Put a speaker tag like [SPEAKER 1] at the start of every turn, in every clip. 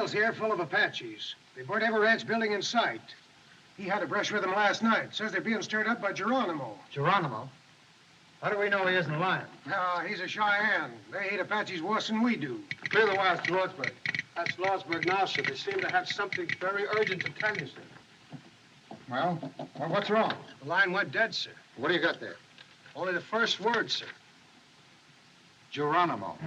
[SPEAKER 1] Wells here, full of Apaches. They burnt every ranch building in sight. He had a brush with them last night. Says they're being stirred up by Geronimo.
[SPEAKER 2] Geronimo? How do we know he isn't lying?
[SPEAKER 1] No, he's a Cheyenne. They hate Apaches worse than we do.
[SPEAKER 3] Clear the wires to Lordsburg. That's Lordsburg now, sir. They seem to have something very urgent to tell you, sir.
[SPEAKER 2] Well, what's wrong?
[SPEAKER 1] The line went dead, sir.
[SPEAKER 2] What do you got there?
[SPEAKER 1] Only the first word, sir.
[SPEAKER 2] Geronimo.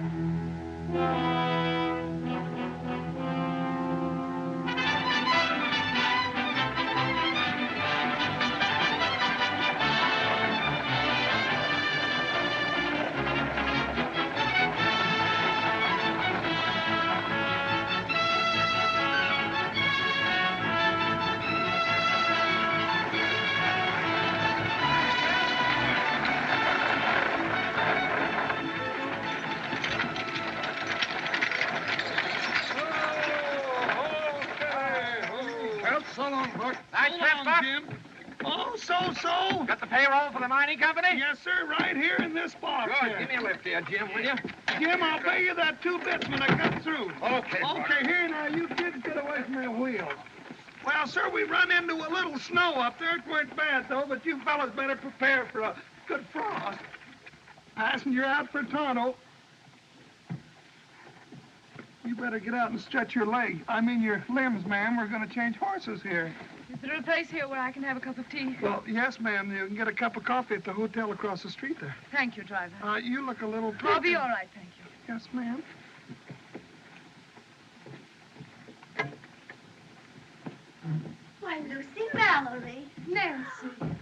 [SPEAKER 1] So long, Buck.
[SPEAKER 4] Nice trip, Buck.
[SPEAKER 5] Jim. Oh, so.
[SPEAKER 4] Got the payroll for the mining company?
[SPEAKER 5] Yes, sir, right here in this box.
[SPEAKER 4] Good.
[SPEAKER 5] here.
[SPEAKER 4] Give me a lift here, Jim, will you?
[SPEAKER 5] Jim, I'll pay you that 2 bits when I come through.
[SPEAKER 4] Okay, Buck.
[SPEAKER 5] Okay, here now, you kids get away from that wheel. Well, sir, we run into a little snow up there. It weren't bad, though, but you fellas better prepare for a good frost. Passenger out for Tonto. You better get out and stretch your leg. I mean your limbs, ma'am. We're going to change horses here.
[SPEAKER 6] Is there a place here where I can have a cup of tea?
[SPEAKER 5] Well, yes, ma'am. You can get a cup of coffee at the hotel across the street there.
[SPEAKER 6] Thank you, driver.
[SPEAKER 5] You look a little...
[SPEAKER 6] I'll be all right, thank you.
[SPEAKER 5] Yes, ma'am.
[SPEAKER 7] Why, Lucy Mallory.
[SPEAKER 6] Nancy.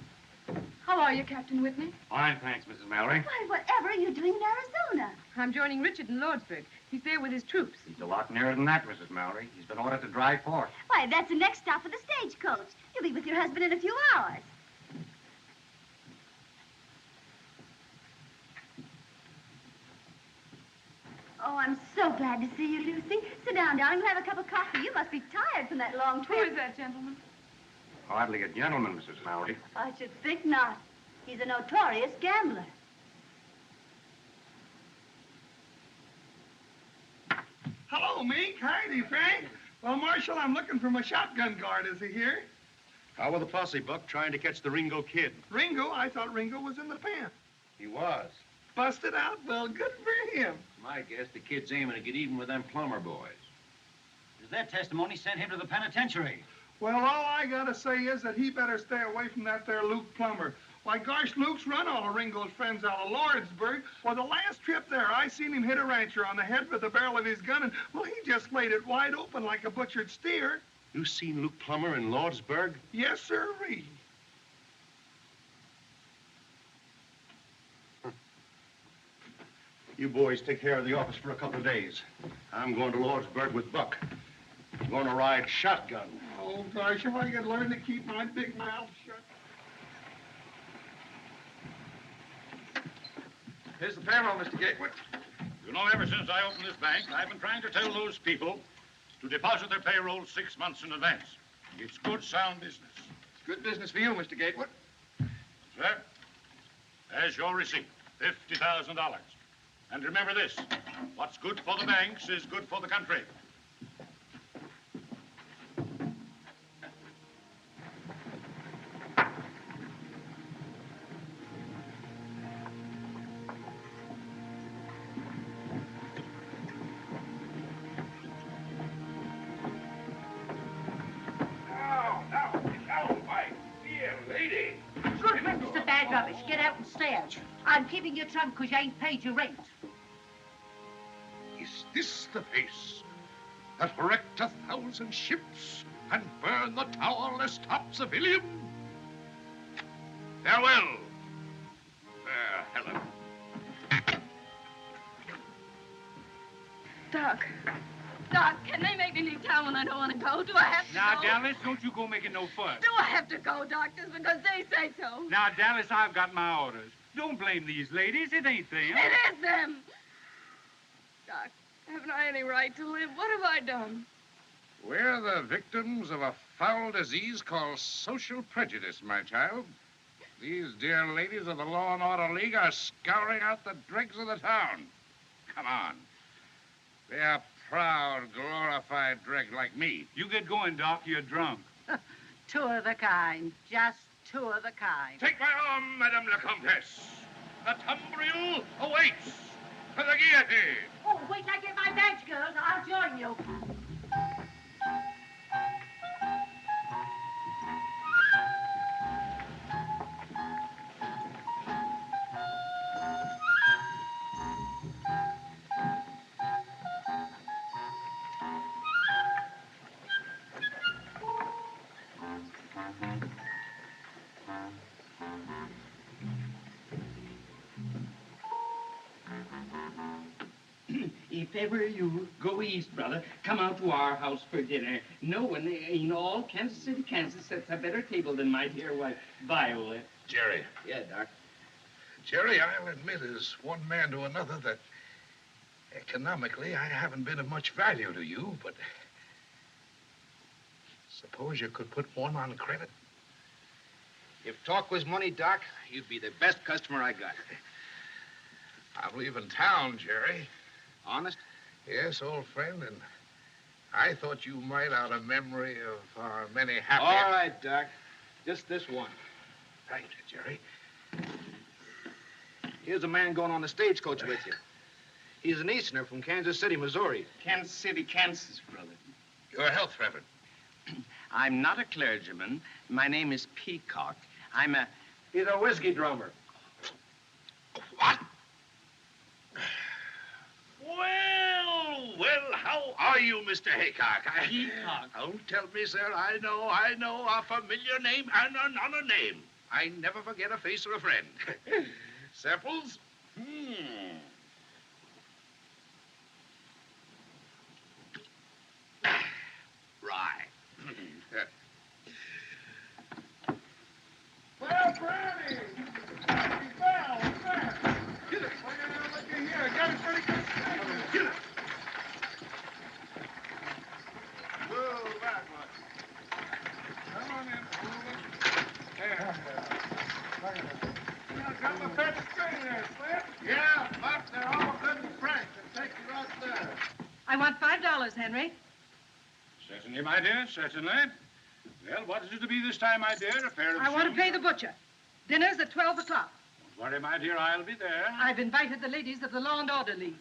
[SPEAKER 6] How are you, Captain Whitney?
[SPEAKER 4] Fine, thanks, Mrs. Mallory.
[SPEAKER 7] Why, whatever are you doing in Arizona?
[SPEAKER 6] I'm joining Richard in Lordsburg. He's there with his troops.
[SPEAKER 4] He's a lot nearer than that, Mrs. Mallory. He's been ordered to drive forth.
[SPEAKER 7] Why, that's the next stop for the stagecoach. You'll be with your husband in a few hours. Oh, I'm so glad to see you, Lucy. Sit down, darling. We'll have a cup of coffee. You must be tired from that long
[SPEAKER 6] Who
[SPEAKER 7] trip.
[SPEAKER 6] is that gentleman?
[SPEAKER 4] Hardly a gentleman, Mrs. Mallory.
[SPEAKER 7] I should think not. He's a notorious gambler.
[SPEAKER 5] Hello, Mink. Heidi, Frank. Well, Marshal, I'm looking for my shotgun guard. Is he here?
[SPEAKER 3] How with the posse, Buck, trying to catch the Ringo kid?
[SPEAKER 5] Ringo? I thought Ringo was in the pen.
[SPEAKER 3] He was.
[SPEAKER 5] Busted out? Well, good for him.
[SPEAKER 8] My guess the kid's aiming to get even with them plumber boys. Does that testimony send him to the penitentiary?
[SPEAKER 5] Well, all I gotta say is that he better stay away from that there Luke Plummer. Why, gosh, Luke's run all of Ringo's friends out of Lordsburg. Well, the last trip there, I seen him hit a rancher on the head with the barrel of his gun, and, well, he just laid it wide open like a butchered steer.
[SPEAKER 3] You seen Luke Plummer in Lordsburg?
[SPEAKER 5] Yes, sirree.
[SPEAKER 3] You boys take care of the office for a couple of days. I'm going to Lordsburg with Buck. I'm going to ride shotgun.
[SPEAKER 5] Oh, gosh, if I could learn to keep my big mouth shut.
[SPEAKER 4] Here's the payroll, Mr. Gatewood.
[SPEAKER 9] You know, ever since I opened this bank, I've been trying to tell those people to deposit their payroll 6 months in advance. It's good, sound business.
[SPEAKER 4] It's good business for you, Mr. Gatewood.
[SPEAKER 9] Sir, there's your receipt, $50,000. And remember this, what's good for the banks is good for the country.
[SPEAKER 10] Rubbish. Get out and stand. I'm keeping your trunk because you ain't paid your rent.
[SPEAKER 11] Is this the face that wrecked 1,000 ships and burned the towerless top civilian? Farewell, fair Helen.
[SPEAKER 6] Doc. Doc, can they make me leave town when I don't want to go? Do I have to
[SPEAKER 4] Now,
[SPEAKER 6] go?
[SPEAKER 4] Dallas, don't you go making no fuss.
[SPEAKER 6] Do I have to go, doctors, because they say so?
[SPEAKER 4] Now, Dallas, I've got my orders. Don't blame these ladies. It ain't them.
[SPEAKER 6] It is them. Doc, haven't I any right to live? What have I done?
[SPEAKER 11] We're the victims of a foul disease called social prejudice, my child. These dear ladies of the Law and Order League are scouring out the dregs of the town. Come on. They are proud, glorified dreg like me.
[SPEAKER 4] You get going, Doc. You're drunk.
[SPEAKER 10] Two of the kind. Just two of the kind.
[SPEAKER 11] Take my arm, Madame la Comtesse. The tumbril awaits. To the guillotine.
[SPEAKER 10] Oh, wait till I get my badge, girls. I'll join you.
[SPEAKER 12] If ever you go east, brother, come out to our house for dinner. No one in all Kansas City, Kansas sets a better table than my dear wife, Viola.
[SPEAKER 11] Jerry.
[SPEAKER 12] Yeah, Doc.
[SPEAKER 11] Jerry, I'll admit as one man to another that economically I haven't been of much value to you, but suppose you could put one on credit.
[SPEAKER 2] If talk was money, Doc, you'd be the best customer I got.
[SPEAKER 11] I'm leaving town, Jerry.
[SPEAKER 2] Honest?
[SPEAKER 11] Yes, old friend, and I thought you might, out of memory of our many happy...
[SPEAKER 2] All right, Doc. Just this one.
[SPEAKER 11] Thank you, Jerry.
[SPEAKER 2] Here's a man going on the stagecoach with you. He's an Easterner from Kansas City, Missouri.
[SPEAKER 12] Kansas City, Kansas, brother.
[SPEAKER 11] Your health, Trevor.
[SPEAKER 12] I'm not a clergyman. My name is Peacock.
[SPEAKER 2] He's a whiskey drummer.
[SPEAKER 11] What?
[SPEAKER 9] Well, how are you, Mr. Haycock?
[SPEAKER 12] Peacock.
[SPEAKER 9] Don't tell me, sir. I know a familiar name and another name. I never forget a face or a friend. Samples? Right.
[SPEAKER 5] Well, Granny! Well, man! Get it! Look here. I got a pretty good steak. Get it! Move that one. Come on in. Move it. There. Now, got my fat string there, Slim? Yeah, but they're all good and fresh. They'll take you right there.
[SPEAKER 10] I want $5, Henry.
[SPEAKER 4] Certainly, my dear, certainly. Well, what is it to be this time, my dear? A pair of
[SPEAKER 10] I want to
[SPEAKER 4] shoes?
[SPEAKER 10] pay the butcher. Dinner's at 12 o'clock.
[SPEAKER 4] Don't worry, my dear, I'll be there.
[SPEAKER 10] I've invited the ladies of the Law and Order League.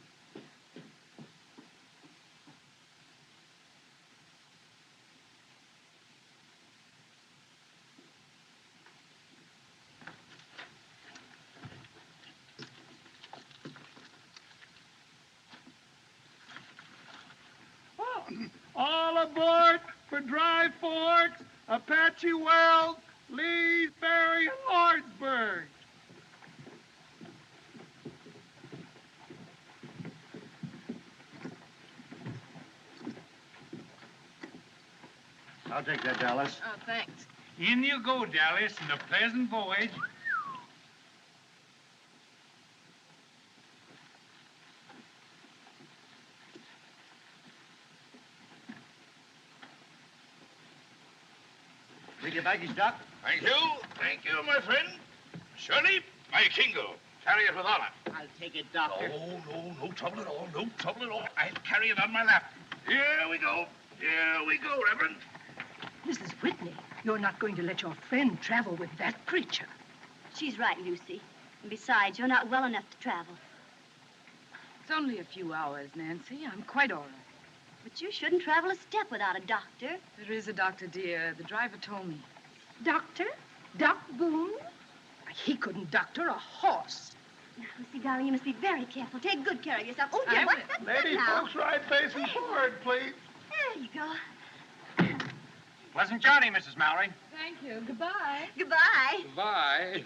[SPEAKER 5] All aboard for Dry Forks, Apache Wells, Lee's Ferry, and Lordsburg.
[SPEAKER 3] I'll take that, Dallas.
[SPEAKER 6] Oh, thanks.
[SPEAKER 4] In you go, Dallas, and a pleasant voyage.
[SPEAKER 2] Take your baggage, Doc.
[SPEAKER 9] Thank you. Thank you, my friend. Shirley, my Kingo. Carry it with honor.
[SPEAKER 10] I'll take it, Doctor.
[SPEAKER 9] No trouble at all. No trouble at all. I'll carry it on my lap. Here we go. Here we go, Reverend.
[SPEAKER 10] Mrs. Whitney, you're not going to let your friend travel with that creature.
[SPEAKER 7] She's right, Lucy. And besides, you're not well enough to travel.
[SPEAKER 6] It's only a few hours, Nancy. I'm quite all right.
[SPEAKER 7] But you shouldn't travel a step without a doctor.
[SPEAKER 6] There is a doctor, dear. The driver told me.
[SPEAKER 10] Doctor? Doc Boone? He couldn't doctor a horse.
[SPEAKER 7] Now, Lucy, darling, you must be very careful. Take good care of yourself. Oh, dear,
[SPEAKER 6] I
[SPEAKER 7] what's
[SPEAKER 6] will.
[SPEAKER 7] that
[SPEAKER 5] Lady
[SPEAKER 7] now?
[SPEAKER 5] folks, right facing forward, please.
[SPEAKER 7] There you go.
[SPEAKER 8] Pleasant journey, Mrs. Mallory.
[SPEAKER 6] Thank you. Goodbye.
[SPEAKER 7] Goodbye.
[SPEAKER 11] Bye.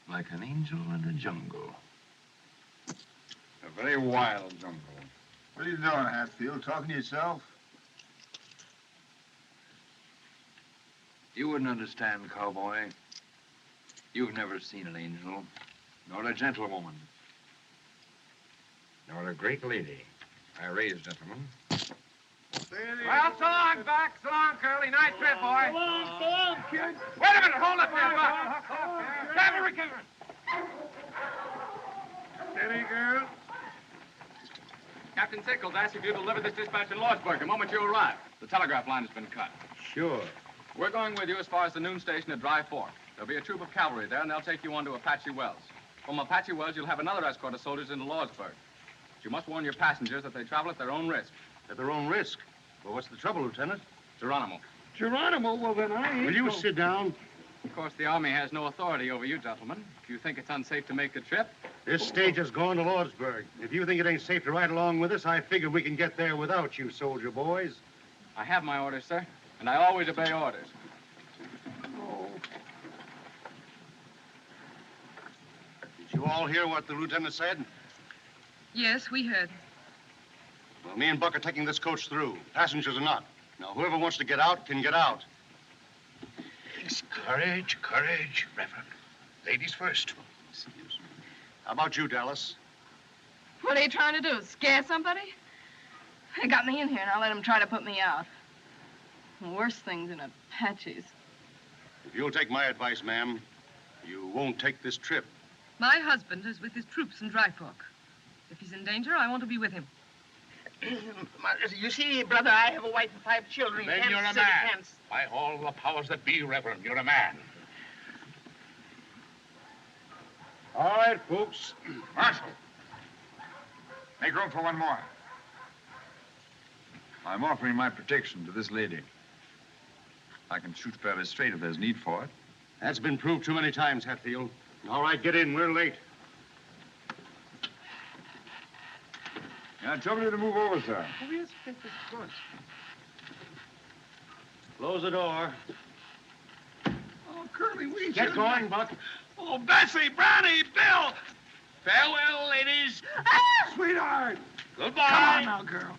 [SPEAKER 11] Like an angel in a jungle. A very wild jungle.
[SPEAKER 5] What are you doing, Hatfield? Talking to yourself?
[SPEAKER 13] You wouldn't understand, cowboy. You've never seen an angel, nor a gentlewoman, nor a great lady.
[SPEAKER 11] I raise, gentlemen.
[SPEAKER 2] Well, so long, Buck. So long, Curly. Nice trip, boy.
[SPEAKER 5] So long, kid.
[SPEAKER 2] Wait a minute. Hold up there, Buck. Trevor, recover.
[SPEAKER 5] Steady, girl.
[SPEAKER 2] Captain Sickles asked if you deliver this dispatch in Lordsburg the moment you arrive. The telegraph line has been cut.
[SPEAKER 3] Sure.
[SPEAKER 2] We're going with you as far as the noon station at Dry Fork. There'll be a troop of cavalry there, and they'll take you on to Apache Wells. From Apache Wells, you'll have another escort of soldiers into Lordsburg. But you must warn your passengers that they travel at their own risk.
[SPEAKER 3] At their own risk. Well, what's the trouble, Lieutenant?
[SPEAKER 2] Geronimo.
[SPEAKER 5] Geronimo? Well, then I ain't...
[SPEAKER 3] Will you sit down?
[SPEAKER 2] Of course, the Army has no authority over you, gentlemen. If you think it's unsafe to make the trip...
[SPEAKER 3] This stage is going to Lordsburg. If you think it ain't safe to ride along with us, I figure we can get there without you, soldier boys.
[SPEAKER 2] I have my orders, sir, and I always obey orders.
[SPEAKER 5] Oh.
[SPEAKER 3] Did you all hear what the lieutenant said?
[SPEAKER 6] Yes, we heard.
[SPEAKER 3] Well, me and Buck are taking this coach through. Passengers are not. Now, whoever wants to get out can get out.
[SPEAKER 9] Yes, courage, courage, Reverend. Ladies first.
[SPEAKER 3] How about you, Dallas?
[SPEAKER 6] What are you trying to do, scare somebody? They got me in here, now let them try to put me out. Worse things than Apaches.
[SPEAKER 3] If you'll take my advice, ma'am, you won't take this trip.
[SPEAKER 6] My husband is with his troops in Dry Fork. If he's in danger, I want to be with him.
[SPEAKER 12] You see, brother, I have a wife and 5 children.
[SPEAKER 9] Then you're a man. By all the powers that be, Reverend, you're a man.
[SPEAKER 3] All right, folks.
[SPEAKER 11] Marshal, make room for one more. I'm offering my protection to this lady. I can shoot fairly straight if there's need for it.
[SPEAKER 3] That's been proved too many times, Hatfield. All right, get in. We're late.
[SPEAKER 11] I trouble you to move over, sir.
[SPEAKER 5] Oh, yes, of course.
[SPEAKER 3] Close the door.
[SPEAKER 5] Oh, Curly, we
[SPEAKER 3] Get
[SPEAKER 5] should...
[SPEAKER 3] going, Buck.
[SPEAKER 5] Oh, Bessie, Brownie, Bill!
[SPEAKER 12] Farewell, ladies.
[SPEAKER 5] Sweetheart!
[SPEAKER 12] Goodbye.
[SPEAKER 5] Come on now, girl.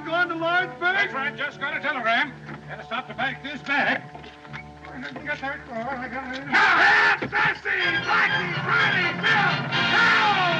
[SPEAKER 5] Going to Lordsburg?
[SPEAKER 4] That's right, just got a telegram. Gotta stop to pack this bag. Get that door. I got it.
[SPEAKER 5] Now, Bessie! Blackie! Brownie! Bill! Now!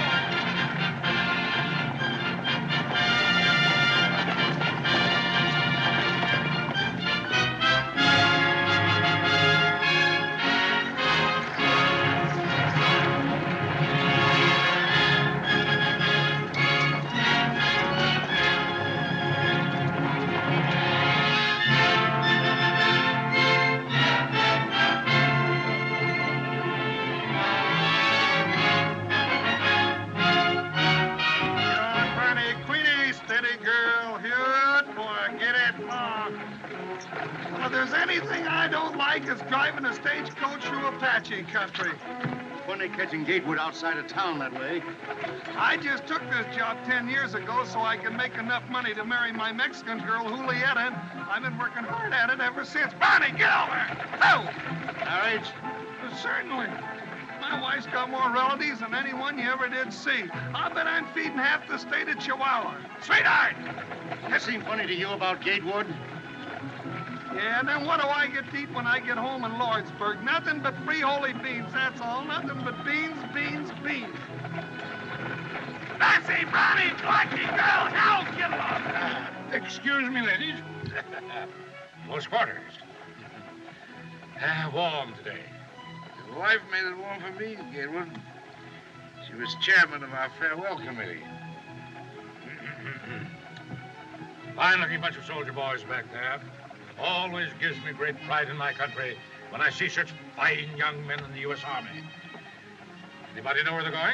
[SPEAKER 5] Anything I don't like is driving a stagecoach through Apache country.
[SPEAKER 3] Funny catching Gatewood outside of town that way.
[SPEAKER 5] I just took this job 10 years ago so I can make enough money to marry my Mexican girl, Julieta, and I've been working hard at it ever since. Bonnie, get over! Oh!
[SPEAKER 3] Marriage?
[SPEAKER 5] Certainly. My wife's got more relatives than anyone you ever did see. I bet I'm feeding half the state of Chihuahua. Sweetheart!
[SPEAKER 3] That seem funny to you about Gatewood?
[SPEAKER 5] Yeah, and then what do I get to eat when I get home in Lordsburg? Nothing but free holy beans, that's all. Nothing but beans, beans, beans. Bessie, Brownie, Blackie, girl, now get along.
[SPEAKER 4] Excuse me, ladies.
[SPEAKER 9] Close quarters. Warm today.
[SPEAKER 11] Your wife made it warm for me, Gatewood. She was chairman of our farewell committee.
[SPEAKER 9] Fine-looking bunch of soldier boys back there. Always gives me great pride in my country when I see such fine young men in the U.S. Army. Anybody know where they're going?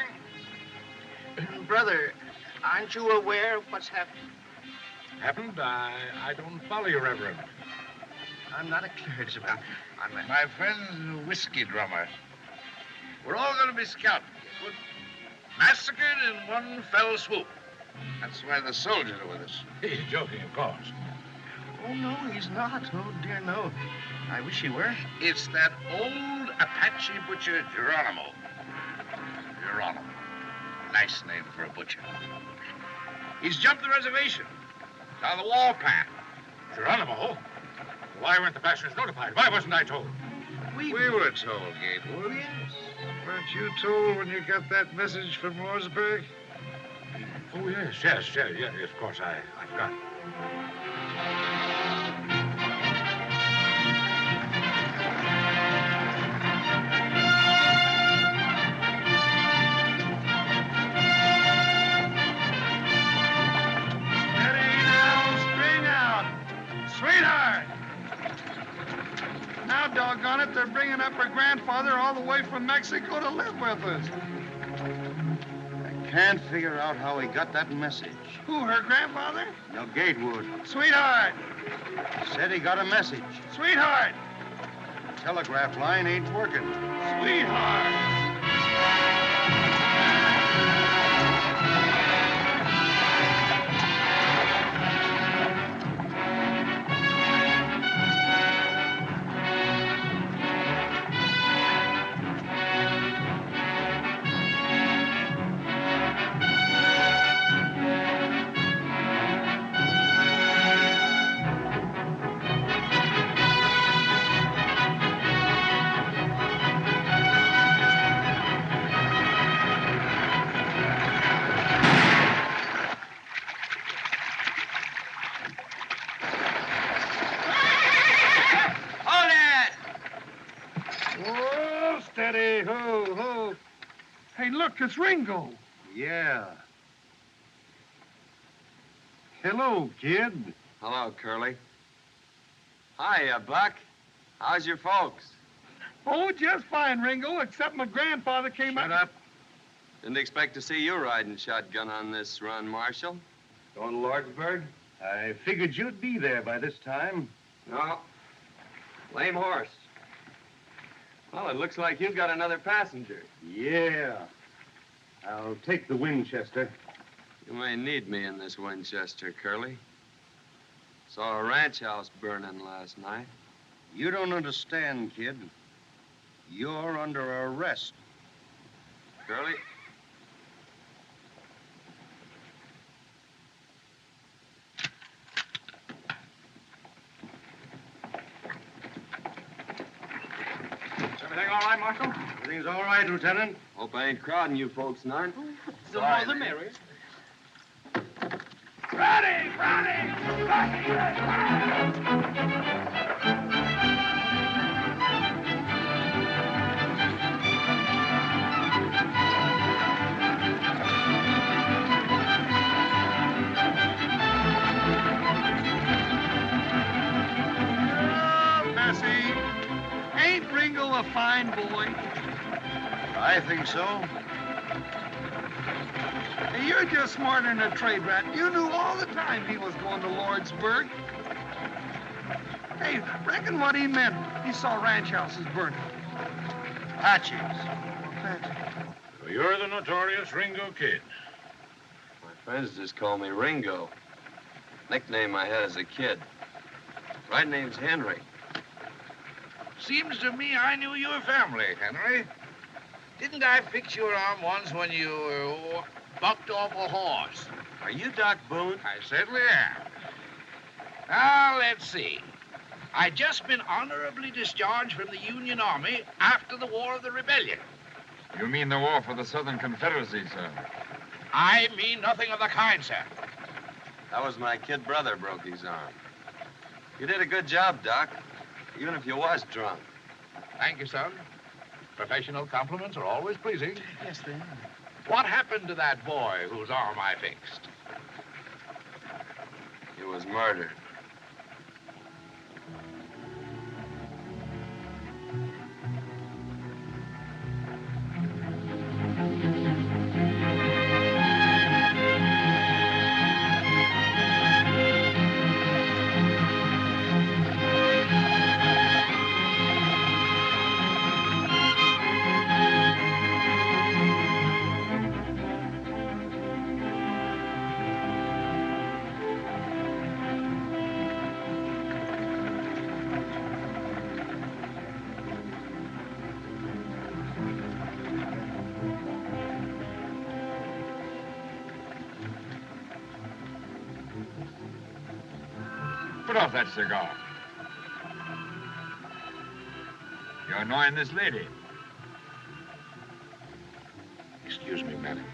[SPEAKER 12] Brother, aren't you aware of what's happened?
[SPEAKER 9] Happened? I don't follow you, Reverend.
[SPEAKER 12] I'm not a clergyman.
[SPEAKER 11] My friend's a whiskey drummer. We're all going to be scalped, Gatewood. Massacred in one fell swoop. That's why the soldiers are with us.
[SPEAKER 9] He's joking, of course.
[SPEAKER 3] Oh, no, he's not. Oh, dear, no. I wish he were.
[SPEAKER 11] It's that old Apache butcher, Geronimo. Geronimo. Nice name for a butcher. He's jumped the reservation. Down the warpath.
[SPEAKER 9] Geronimo? Why weren't the passengers notified? Why wasn't I told?
[SPEAKER 11] We were told, Gatewood.
[SPEAKER 3] Yes.
[SPEAKER 11] Weren't you told when you got that message from Lordsburg?
[SPEAKER 9] Oh, yes, of course. I forgot.
[SPEAKER 5] Sweetheart! Now, doggone it, they're bringing up her grandfather all the way from Mexico to live with us.
[SPEAKER 3] I can't figure out how he got that message.
[SPEAKER 5] Who, her grandfather?
[SPEAKER 3] No, Gatewood.
[SPEAKER 5] Sweetheart!
[SPEAKER 3] Said he got a message.
[SPEAKER 5] Sweetheart!
[SPEAKER 3] The telegraph line ain't working.
[SPEAKER 5] Sweetheart! Steady, ho, ho. Hey, look, it's Ringo.
[SPEAKER 3] Yeah. Hello, kid.
[SPEAKER 14] Hello, Curly. Hiya, Buck. How's your folks?
[SPEAKER 5] Oh, just fine, Ringo, except my grandfather came
[SPEAKER 14] Shut up. Didn't expect to see you riding shotgun on this run, Marshal. Going to Lordsburg?
[SPEAKER 3] I figured you'd be there by this time.
[SPEAKER 14] No. Lame horse. Well, it looks like you've got another passenger.
[SPEAKER 3] Yeah. I'll take the Winchester.
[SPEAKER 14] You may need me in this Winchester, Curly. Saw a ranch house burning last night.
[SPEAKER 3] You don't understand, kid. You're under arrest.
[SPEAKER 14] Curly?
[SPEAKER 2] Everything all right, Marshal?
[SPEAKER 3] Everything's all right, Lieutenant.
[SPEAKER 14] Hope I ain't crowding you folks none.
[SPEAKER 12] The more the merrier.
[SPEAKER 5] Ready, ready! Bessie, ain't Ringo a fine boy?
[SPEAKER 3] I think so.
[SPEAKER 5] Hey, you're just smarter than a trade rat. You knew all the time he was going to Lordsburg. Hey, reckon what he meant. He saw ranch houses burning.
[SPEAKER 3] Apaches.
[SPEAKER 9] So you're the notorious Ringo Kid.
[SPEAKER 14] My friends just call me Ringo. Nickname I had as a kid. Right name's Henry.
[SPEAKER 11] Seems to me I knew your family, Henry. Didn't I fix your arm once when you bucked off a horse?
[SPEAKER 14] Are you Doc Boone?
[SPEAKER 11] I certainly am. Now, let's see. I just been honorably discharged from the Union Army after the War of the Rebellion.
[SPEAKER 13] You mean the war for the Southern Confederacy, sir?
[SPEAKER 11] I mean nothing of the kind, sir.
[SPEAKER 14] That was my kid brother broke his arm. You did a good job, Doc, even if you was drunk.
[SPEAKER 11] Thank you, son. Professional compliments are always pleasing.
[SPEAKER 12] Yes, they are.
[SPEAKER 11] What happened to that boy whose arm I fixed?
[SPEAKER 14] He was murdered.
[SPEAKER 9] Put off that cigar. You're annoying this lady.
[SPEAKER 3] Excuse me, madam.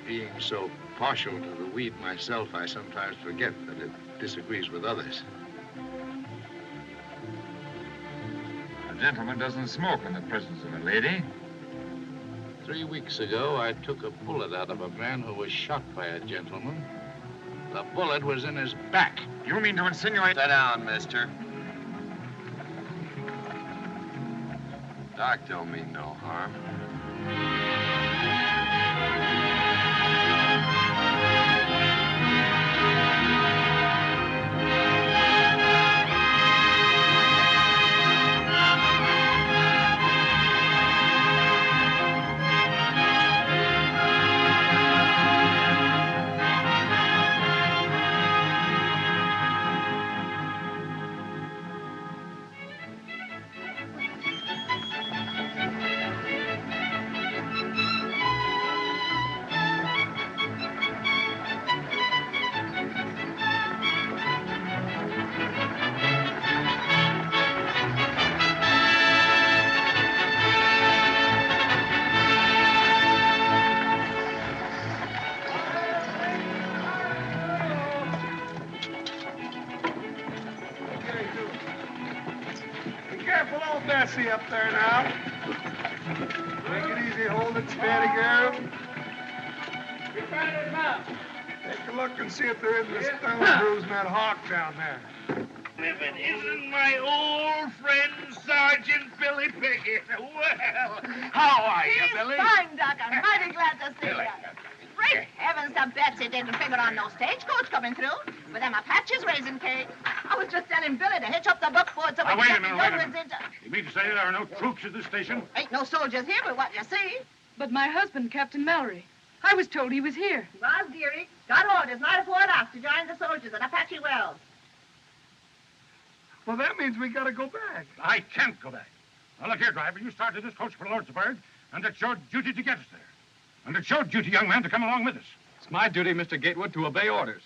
[SPEAKER 3] Being so partial to the weed myself, I sometimes forget that it disagrees with others.
[SPEAKER 9] A gentleman doesn't smoke in the presence of a lady.
[SPEAKER 11] 3 weeks ago, I took a bullet out of a man who was shot by a gentleman. The bullet was in his back.
[SPEAKER 9] You mean to insinuate...
[SPEAKER 14] Sit down, mister. Doc don't mean no harm.
[SPEAKER 5] Bessie up there now. Take it easy, hold it steady, girl. Take a look and see if there isn't a stone bruise in that hawk down there.
[SPEAKER 11] If it isn't my old friend, Sergeant Billy Pickett. Well, how are you, Billy?
[SPEAKER 10] Fine, Doc. I'm mighty glad to see you. Great heavens, the Betsy didn't figure on no stagecoach coming through. With them Apaches raising cake. I was just telling Billy to hitch up the buckboard so we
[SPEAKER 4] Wait a
[SPEAKER 10] can
[SPEAKER 4] minute,
[SPEAKER 10] get
[SPEAKER 4] wait
[SPEAKER 10] the
[SPEAKER 4] a minute.
[SPEAKER 10] into...
[SPEAKER 4] You mean to say there are no troops at this station?
[SPEAKER 10] Ain't no soldiers here but what you see.
[SPEAKER 6] But my husband, Captain Mallory, I was told he was here.
[SPEAKER 10] Roz, dearie, got orders not to Fort off to join the soldiers at Apache Wells.
[SPEAKER 5] Well, that means we gotta go back.
[SPEAKER 4] I can't go back. Now, look here, driver. You started this coach for Lordsburg, and it's your duty to get us there. And it's your duty, young man, to come along with us.
[SPEAKER 2] It's my duty, Mr. Gatewood, to obey orders.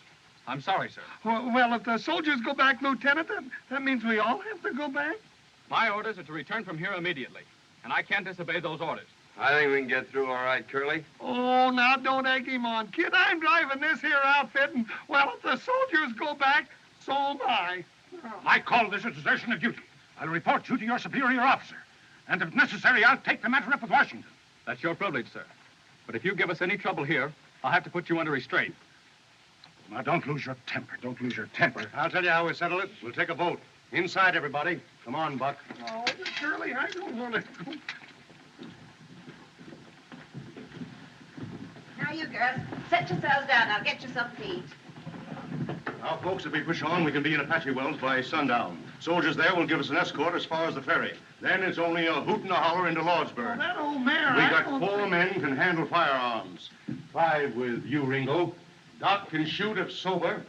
[SPEAKER 2] I'm sorry, sir.
[SPEAKER 5] Well, if the soldiers go back, Lieutenant, that means we all have to go back?
[SPEAKER 2] My orders are to return from here immediately, and I can't disobey those orders.
[SPEAKER 14] I think we can get through all right, Curly.
[SPEAKER 5] Oh, now don't egg him on, kid. I'm driving this here outfit, and, well, if the soldiers go back, so am I.
[SPEAKER 4] I call this a desertion of duty. I'll report you to your superior officer. And if necessary, I'll take the matter up with Washington.
[SPEAKER 2] That's your privilege, sir. But if you give us any trouble here, I'll have to put you under restraint.
[SPEAKER 4] Now, don't lose your temper. Don't lose your temper.
[SPEAKER 3] I'll tell you how we settle it. We'll take a vote. Inside, everybody. Come on, Buck.
[SPEAKER 5] Oh, Curly, I don't want to go.
[SPEAKER 10] Now, you girls, set yourselves down. I'll get you some feed.
[SPEAKER 3] Now, folks, if we push on, we can be in Apache Wells by sundown. Soldiers there will give us an escort as far as the ferry. Then it's only a hoot and a holler into Lordsburg.
[SPEAKER 5] Well, that old mare,
[SPEAKER 3] We
[SPEAKER 5] I
[SPEAKER 3] got
[SPEAKER 5] don't
[SPEAKER 3] 4
[SPEAKER 5] think-
[SPEAKER 3] men can handle firearms. 5 with you, Ringo. Doc can shoot if sober.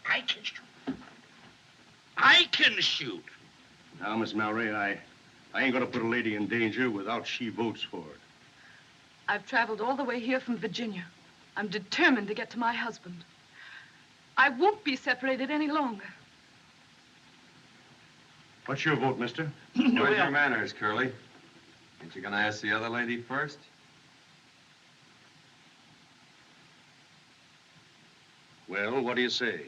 [SPEAKER 11] I can shoot. I can shoot.
[SPEAKER 3] Now, Miss Mallory, I ain't gonna put a lady in danger without she votes for it.
[SPEAKER 6] I've traveled all the way here from Virginia. I'm determined to get to my husband. I won't be separated any longer.
[SPEAKER 3] What's your vote, mister?
[SPEAKER 14] Where's your manners, Curly? Ain't you gonna ask the other lady first?
[SPEAKER 3] Well, what do you say?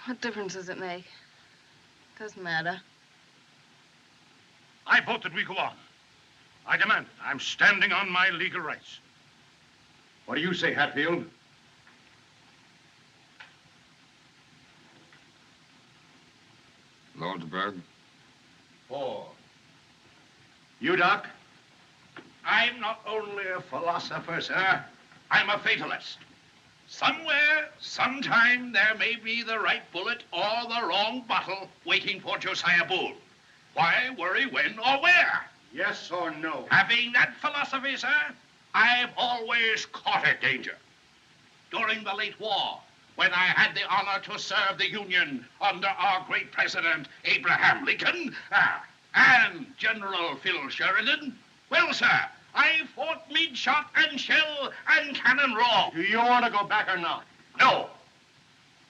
[SPEAKER 6] What difference does it make? Doesn't matter.
[SPEAKER 4] I vote that we go on. I demand it. I'm standing on my legal rights.
[SPEAKER 3] What do you say, Hatfield?
[SPEAKER 13] Lordsburg.
[SPEAKER 11] 4.
[SPEAKER 3] You, Doc?
[SPEAKER 11] I'm not only a philosopher, sir. I'm a fatalist. Somewhere, sometime, there may be the right bullet or the wrong bottle waiting for Josiah Boone. Why worry when or where?
[SPEAKER 3] Yes or no?
[SPEAKER 11] Having that philosophy, sir, I've always courted danger. During the late war, when I had the honor to serve the Union under our great president, Abraham Lincoln, and General Phil Sheridan, well, sir, I fought mid shot and shell and cannon raw.
[SPEAKER 3] Do you want to go back or not?
[SPEAKER 11] No.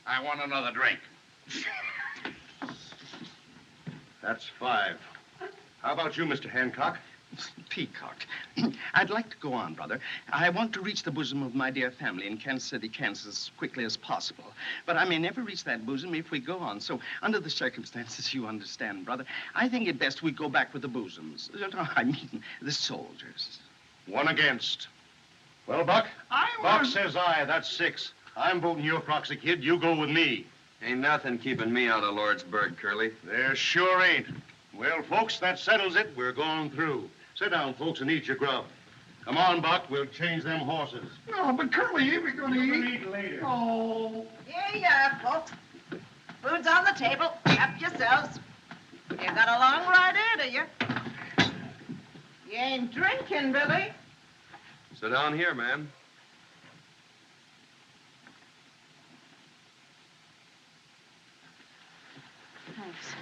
[SPEAKER 11] I want another drink.
[SPEAKER 3] That's 5. How about you, Mr. Hancock?
[SPEAKER 12] Peacock. I'd like to go on, brother. I want to reach the bosom of my dear family in Kansas City, Kansas, as quickly as possible. But I may never reach that bosom if we go on. So, under the circumstances, you understand, brother, I think it best we go back with the bosoms. I mean, the soldiers.
[SPEAKER 3] 1 against. Well, Buck? Buck says aye. That's 6. I'm voting your proxy, kid. You go with me.
[SPEAKER 14] Ain't nothing keeping me out of Lordsburg, Curly.
[SPEAKER 3] There sure ain't. Well, folks, that settles it. We're going through. Sit down, folks, and eat your grub. Come on, Buck. We'll change them horses.
[SPEAKER 5] No, but Curly, ain't we gonna eat?
[SPEAKER 3] Eat later.
[SPEAKER 5] Oh.
[SPEAKER 10] Yeah, folks. Food's on the table. Help yourselves. You got a long ride ahead of you. You ain't drinking, Billy.
[SPEAKER 14] Sit down here, ma'am.
[SPEAKER 6] Thanks.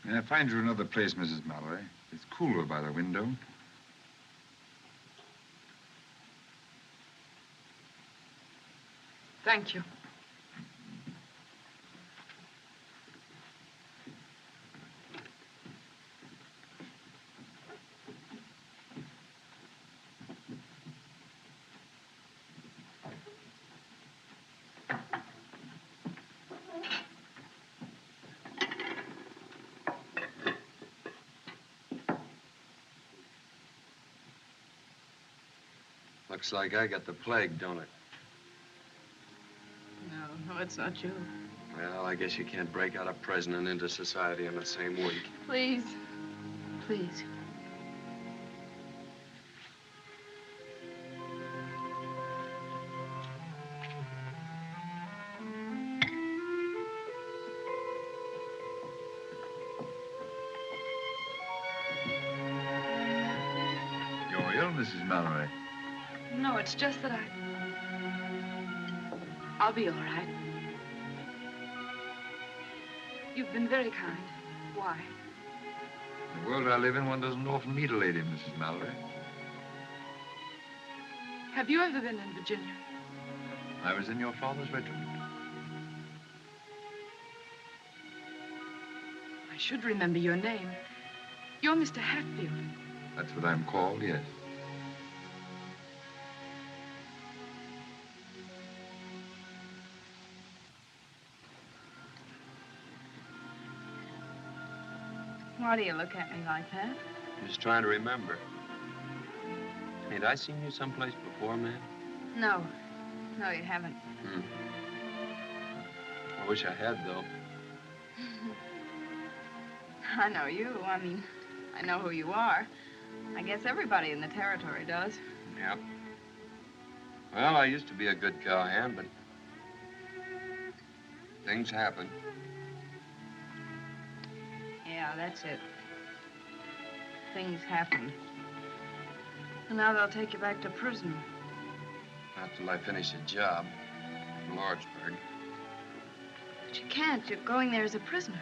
[SPEAKER 15] May I find you another place, Mrs. Mallory? It's cooler by the window.
[SPEAKER 6] Thank you.
[SPEAKER 14] Looks like I got the plague, don't it?
[SPEAKER 6] No, it's not you.
[SPEAKER 14] Well, I guess you can't break out of prison and into society in the same week.
[SPEAKER 6] Please. Please.
[SPEAKER 15] You're ill, Mrs. Mallory.
[SPEAKER 6] No, it's just that I'll be all right. You've been very kind. Why?
[SPEAKER 15] The world I live in, one doesn't often meet a lady, Mrs. Mallory.
[SPEAKER 6] Have you ever been in Virginia?
[SPEAKER 15] I was in your father's regiment.
[SPEAKER 6] I should remember your name. You're Mr. Hatfield.
[SPEAKER 15] That's what I'm called, yes.
[SPEAKER 6] Why do you look at me like that?
[SPEAKER 14] I'm just trying to remember. Ain't I seen you someplace before, man?
[SPEAKER 6] No. No, you haven't.
[SPEAKER 14] I wish I had, though.
[SPEAKER 6] I know you. I mean, I know who you are. I guess everybody in the territory does.
[SPEAKER 14] Yeah. Well, I used to be a good cowhand, but things happen.
[SPEAKER 6] Yeah, that's it. Things happen. And now they'll take you back to prison.
[SPEAKER 14] Not till I finish a job in Lordsburg.
[SPEAKER 6] But you can't. You're going there as a prisoner.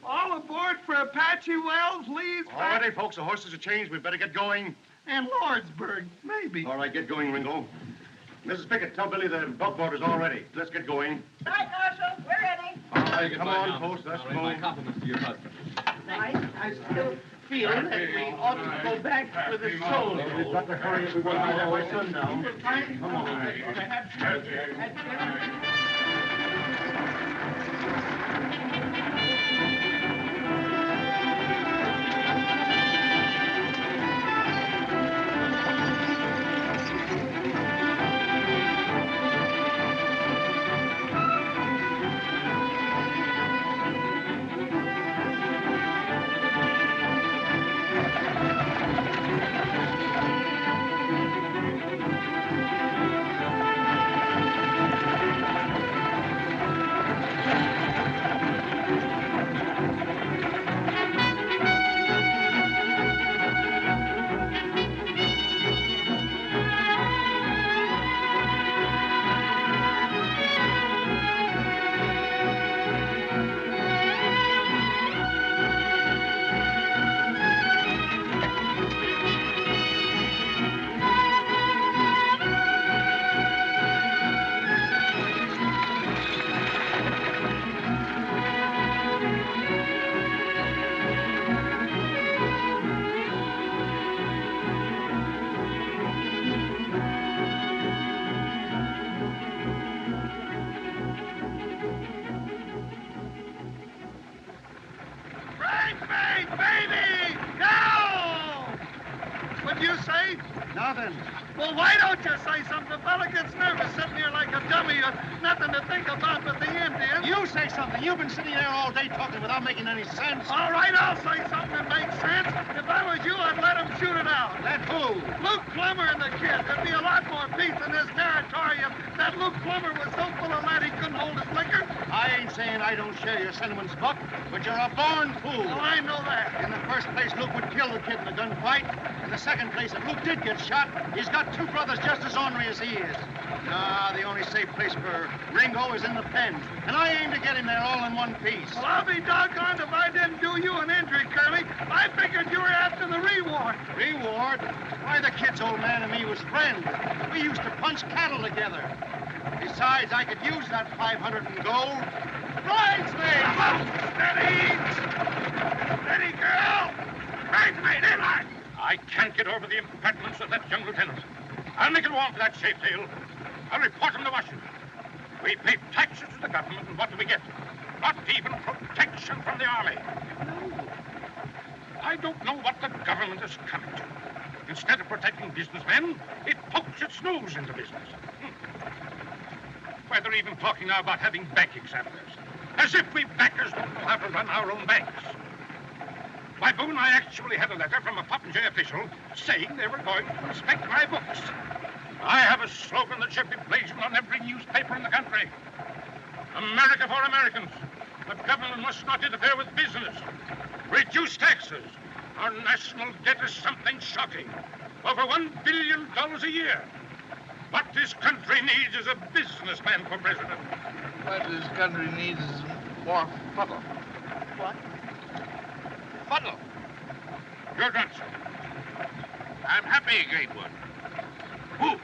[SPEAKER 5] All aboard for Apache Wells, Lee's
[SPEAKER 3] All ready, folks. The horses are changed. We better get going.
[SPEAKER 5] And Lordsburg, maybe.
[SPEAKER 3] All right, get going, Ringo. Mrs. Pickett, tell Billy the buckboard is all ready. Let's get going.
[SPEAKER 10] All right, Marshal, we're ready.
[SPEAKER 3] All right, come on, folks. Let's move.
[SPEAKER 2] My compliments to your husband.
[SPEAKER 12] I still feel that we ought to go back for the soldiers.
[SPEAKER 3] We've got to hurry if we want to have by sundown.
[SPEAKER 12] Come on.
[SPEAKER 1] Now then.
[SPEAKER 5] Well, why don't you say something? The fella gets nervous sitting here like a dummy. Nothing to think about but the Indians.
[SPEAKER 1] You say something. You've been sitting there all day talking without making any sense.
[SPEAKER 5] All right, I'll say something that makes sense. If I was you, I'd let him shoot it out.
[SPEAKER 1] Let who?
[SPEAKER 5] Luke Plummer and the kid. There'd be a lot more peace in this territory if that Luke Plummer was so full of lead he couldn't hold his liquor.
[SPEAKER 1] I ain't saying I don't share your sentiments, Buck, but you're a born fool.
[SPEAKER 5] Well, I know that.
[SPEAKER 1] In the first place, Luke would kill the kid in a gunfight. In the second place, if Luke did get shot, he's got two brothers just as ornery as he is. Nah, the only safe place for Ringo is in the pen. And I aim to get him there all in one piece.
[SPEAKER 5] Well, I'll be doggone if I didn't do you an injury, Curly. I figured you were after the reward.
[SPEAKER 1] Reward? Why, the kid's old man and me was friends. We used to punch cattle together. Besides, I could use that 500 in gold. Bridesmaid!
[SPEAKER 5] Steady! Steady, girl! Bridesmaid, in line!
[SPEAKER 9] I can't get over the impertinence of that young lieutenant. I'll make it warm for that shapetail. I'll report him to Washington. We pay taxes to the government, and what do we get? Not even protection from the army. No. I don't know what the government is coming to. Instead of protecting businessmen, it pokes its nose into business. Why, they're even talking now about having bank examiners. As if we bankers don't know how to run our own banks. Why, Boone, I actually had a letter from a Popinjay official saying they were going to inspect my books. I have a slogan that should be blazoned on every newspaper in the country. America for Americans. The government must not interfere with business. Reduce taxes. Our national debt is something shocking. Over $1 billion a year. What this country needs is a businessman for president.
[SPEAKER 15] What this country needs is more fuddle.
[SPEAKER 11] What?
[SPEAKER 9] Fuddle. Your guns.
[SPEAKER 11] I'm happy, great one. Who?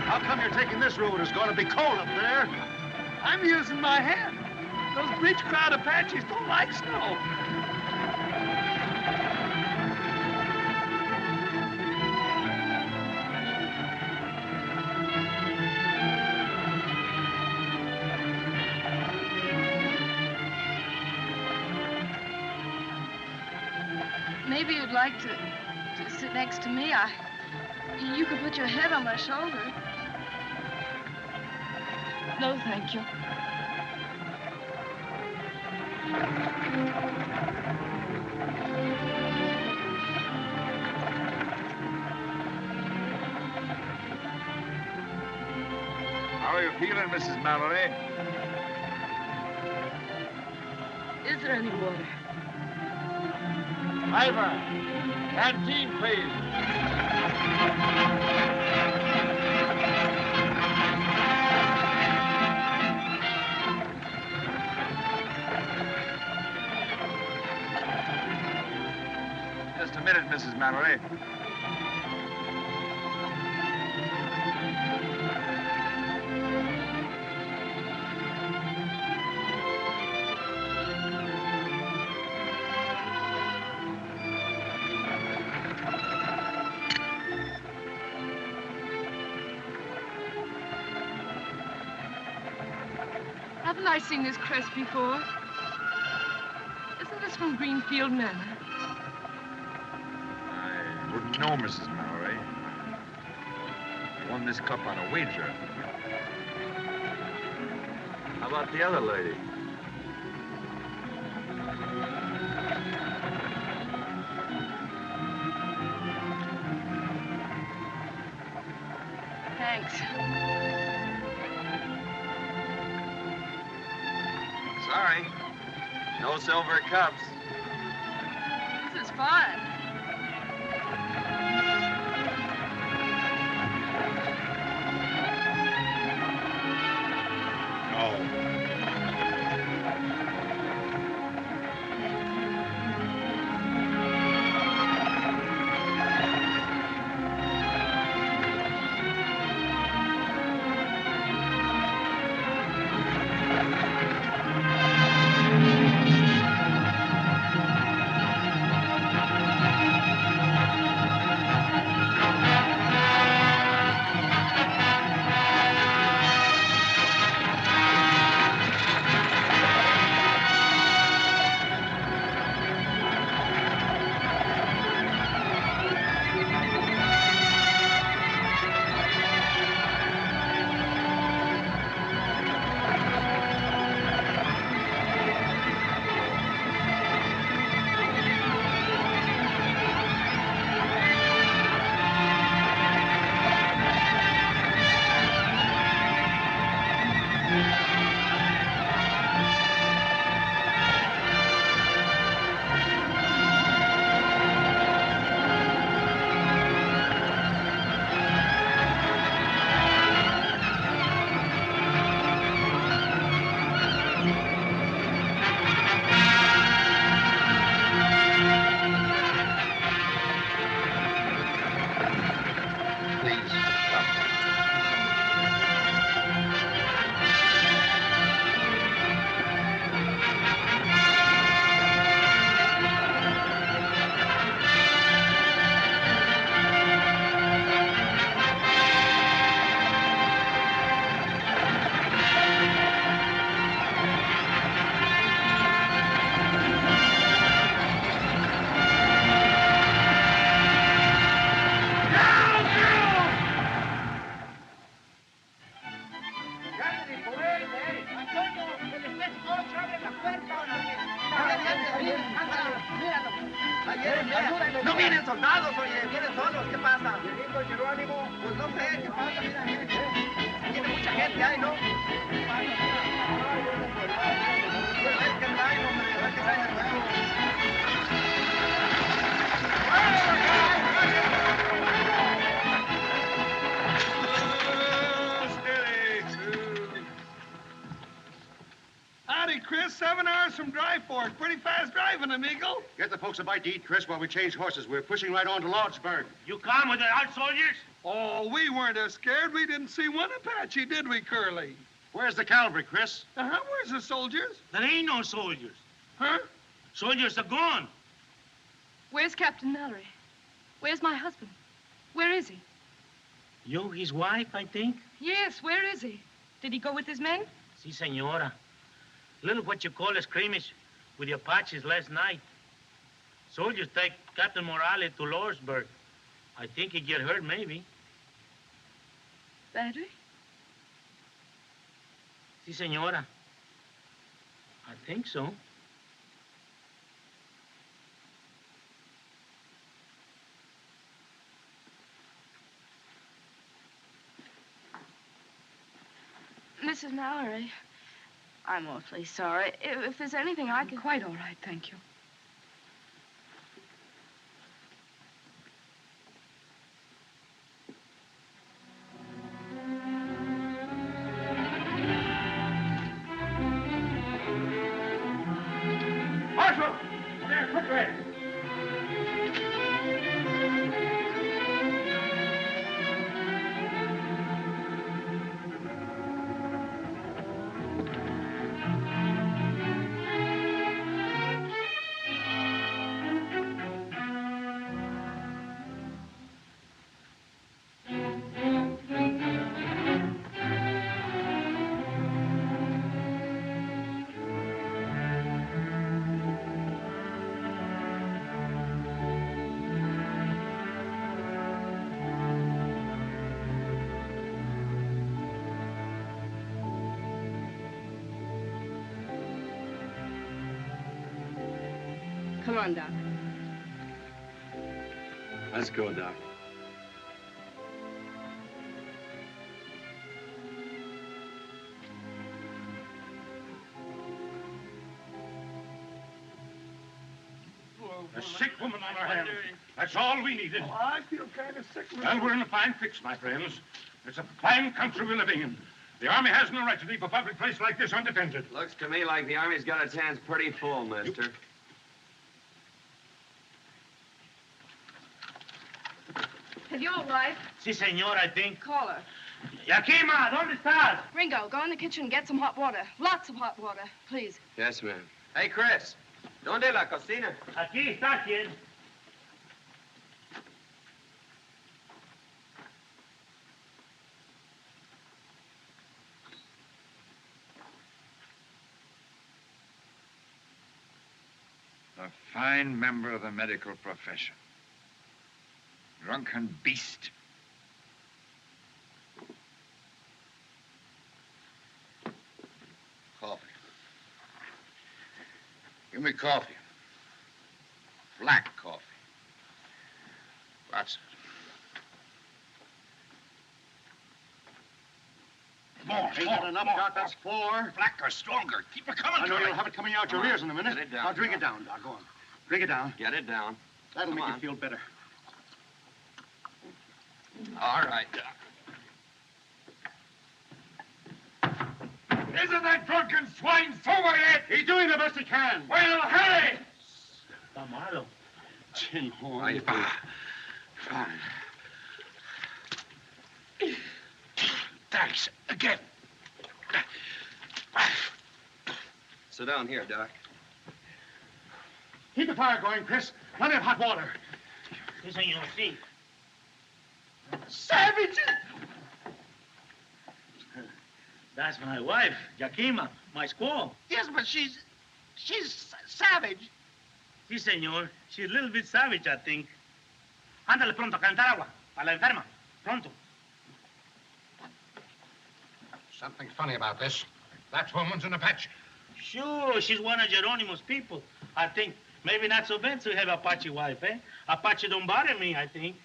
[SPEAKER 1] How come you're taking this road? It's going to be cold up there.
[SPEAKER 5] I'm using my head. Those bridge crowd Apaches don't like snow.
[SPEAKER 6] Maybe you'd like to sit next to me. You could put your head on my shoulder. No, thank you.
[SPEAKER 15] How are you feeling, Mrs. Mallory?
[SPEAKER 6] Is there any water?
[SPEAKER 15] Ivor, canteen, please. Just a minute, Mrs. Mallory.
[SPEAKER 6] Haven't I seen this crest before? Isn't this from Greenfield Manor?
[SPEAKER 15] I wouldn't know, Mrs. Mallory. I won this cup on a wager. How about the other lady?
[SPEAKER 6] Thanks.
[SPEAKER 14] Sorry. No silver cups.
[SPEAKER 6] This is fun.
[SPEAKER 15] No.
[SPEAKER 16] hombre, ¿qué pasa? Mira, tiene mucha gente ahí, ¿no? A ver qué traen, hombre, a ver qué traen de nuevo.
[SPEAKER 5] Howdy, Chris. 7 hours from Dry Fork. Pretty fast driving, amigo.
[SPEAKER 3] Get the folks a bite to eat, Chris, while we change horses. We're pushing right on to Lordsburg.
[SPEAKER 9] You come with the odd soldiers?
[SPEAKER 5] Oh, we weren't as scared. We didn't see one Apache, did we, Curly?
[SPEAKER 3] Where's the cavalry, Chris?
[SPEAKER 5] Where's the soldiers?
[SPEAKER 9] There ain't no soldiers.
[SPEAKER 5] Huh?
[SPEAKER 9] Soldiers are gone.
[SPEAKER 6] Where's Captain Mallory? Where's my husband? Where is he?
[SPEAKER 8] You, his wife, I think?
[SPEAKER 6] Yes, where is he? Did he go with his men?
[SPEAKER 8] Si, senora. Little what you call a skirmish with the Apaches last night. Soldiers take Captain Morales to Lordsburg. I think he get hurt, maybe.
[SPEAKER 6] Badly?
[SPEAKER 8] Si, senora. I think so.
[SPEAKER 6] Mrs. Mallory, I'm awfully sorry. If there's anything I can...
[SPEAKER 17] Quite all right, thank you.
[SPEAKER 9] Marshal! There, quickly!
[SPEAKER 6] Come on, Doc.
[SPEAKER 15] Let's go, Doc.
[SPEAKER 9] A sick woman on our hands. That's all we needed.
[SPEAKER 5] Oh, I feel kind of sick.
[SPEAKER 9] Well, we're in a fine fix, my friends. It's a fine country we're living in. The Army has no right to leave a public place like this undefended.
[SPEAKER 14] Looks to me like the Army's got its hands pretty full, mister.
[SPEAKER 6] Have you a wife?
[SPEAKER 8] Si, senor, I think.
[SPEAKER 6] Call her.
[SPEAKER 8] Yakima, ¿dónde estás?
[SPEAKER 6] Ringo, go in the kitchen and get some hot water. Lots of hot water, please.
[SPEAKER 14] Yes, ma'am. Hey, Chris. ¿Dónde la cocina?
[SPEAKER 8] Aquí está, kid.
[SPEAKER 15] A fine member of the medical profession. Drunken beast.
[SPEAKER 11] Coffee. Give me coffee. Black coffee. Lots of it.
[SPEAKER 3] More. Ain't got enough, Doc. That's 4.
[SPEAKER 11] Blacker, stronger. Keep it coming.
[SPEAKER 3] I know you'll have it coming out your ears in a minute.
[SPEAKER 14] Get it down.
[SPEAKER 3] Now drink it down, Doc. Go on. Drink it down.
[SPEAKER 14] Get it down.
[SPEAKER 3] That'll
[SPEAKER 14] Come
[SPEAKER 3] make
[SPEAKER 14] on.
[SPEAKER 3] you feel better.
[SPEAKER 14] All right, Doc.
[SPEAKER 9] Isn't that drunken swine sober yet?
[SPEAKER 3] He's doing the best he can.
[SPEAKER 9] Well, hurry!
[SPEAKER 8] Está malo.
[SPEAKER 3] Tin horn.
[SPEAKER 11] Right. Fine. Thanks. Again.
[SPEAKER 14] Sit down here, Doc.
[SPEAKER 3] Keep the fire going, Chris. Plenty of hot water.
[SPEAKER 8] Si, senor, si.
[SPEAKER 3] Savages!
[SPEAKER 8] That's my wife, Yakima, my squaw.
[SPEAKER 16] Yes, but she's savage.
[SPEAKER 8] Si, senor. She's a little bit savage, I think. Ándale pronto, calentar agua. Para la enferma. Pronto.
[SPEAKER 9] Something funny about this. That woman's an Apache.
[SPEAKER 8] Sure, she's one of Geronimo's people. I think maybe not so bad to have Apache wife, eh? Apache don't bother me, I think.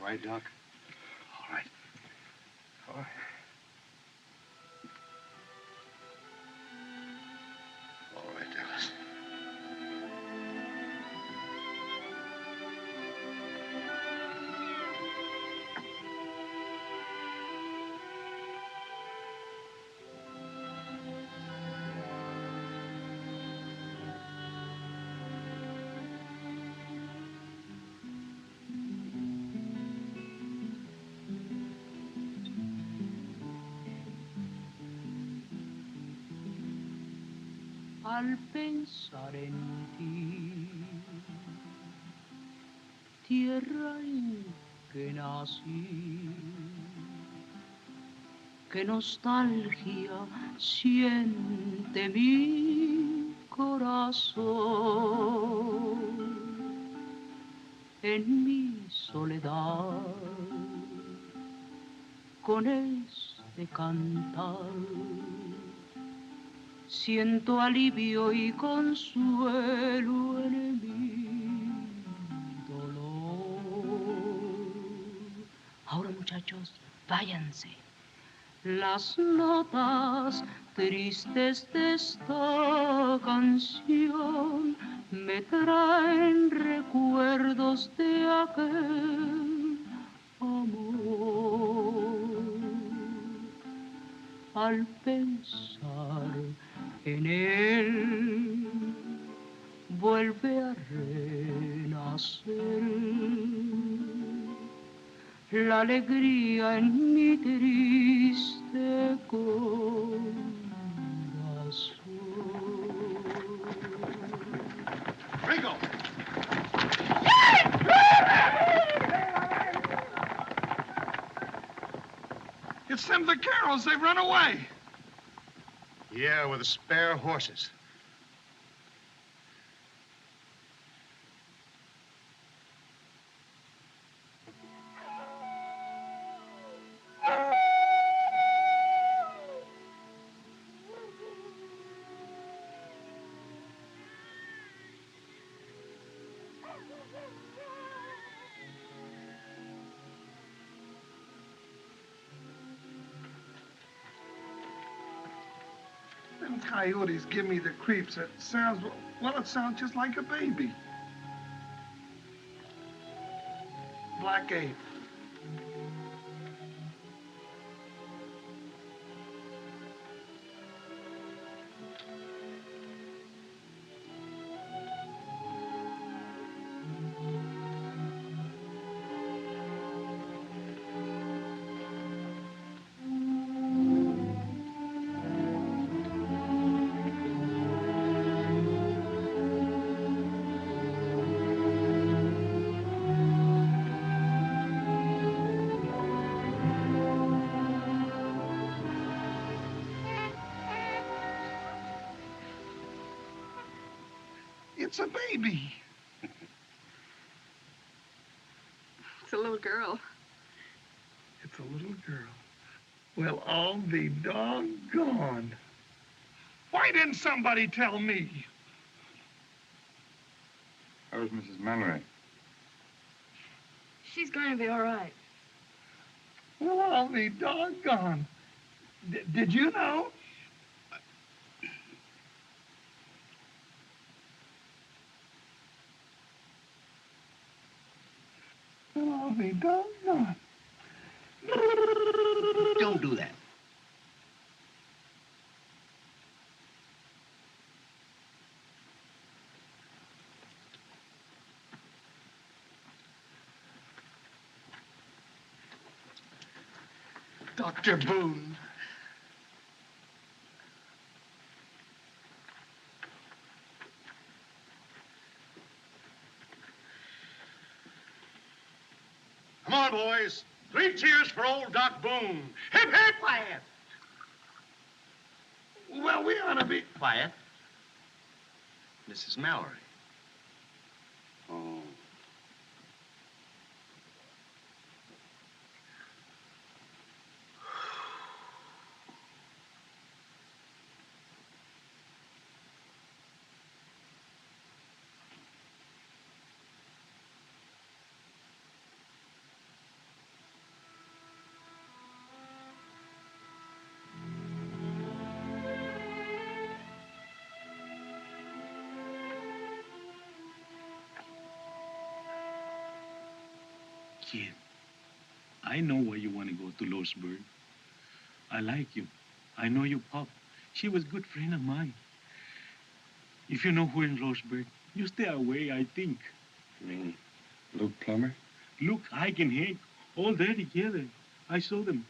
[SPEAKER 3] right, Doc?
[SPEAKER 11] All right.
[SPEAKER 3] All right.
[SPEAKER 11] All right, Dallas.
[SPEAKER 17] Al pensar en ti, tierra en que nací, qué nostalgia siente mi corazón en mi soledad con este cantar. Siento alivio y consuelo en mi dolor. Ahora, muchachos, váyanse. Las notas tristes de esta canción me traen recuerdos de aquel amor. Al pensar en él, vuelve a renacer la alegría en mi triste corazón.
[SPEAKER 1] Ringo!
[SPEAKER 5] It's them vaqueros. They've run away.
[SPEAKER 3] Yeah, with the spare horses.
[SPEAKER 5] Them coyotes give me the creeps. It sounds, well, it sounds just like a baby. Black ape. It's a baby.
[SPEAKER 6] It's a little girl.
[SPEAKER 5] It's a little girl. Well, I'll be doggone. Why didn't somebody tell me?
[SPEAKER 15] How's Mrs. Mallory?
[SPEAKER 6] She's going to be all right.
[SPEAKER 5] Well, I'll be doggone. Did you know? Well, I'll be doggone.
[SPEAKER 12] Don't do that. Dr. Boone.
[SPEAKER 3] Come on, boys. 3 cheers for old Doc Boone. Hip, hip!
[SPEAKER 12] Quiet.
[SPEAKER 5] Well, we ought to be...
[SPEAKER 12] Quiet. Mrs. Mallory.
[SPEAKER 3] Oh.
[SPEAKER 8] Kid, I know why you want to go to Lordsburg. I like you. I know your pop. She was a good friend of mine. If you know who in Lordsburg, you stay away, I think.
[SPEAKER 14] You mean Luke Plummer?
[SPEAKER 8] Luke, Ike, and Hank, all there together. I saw them.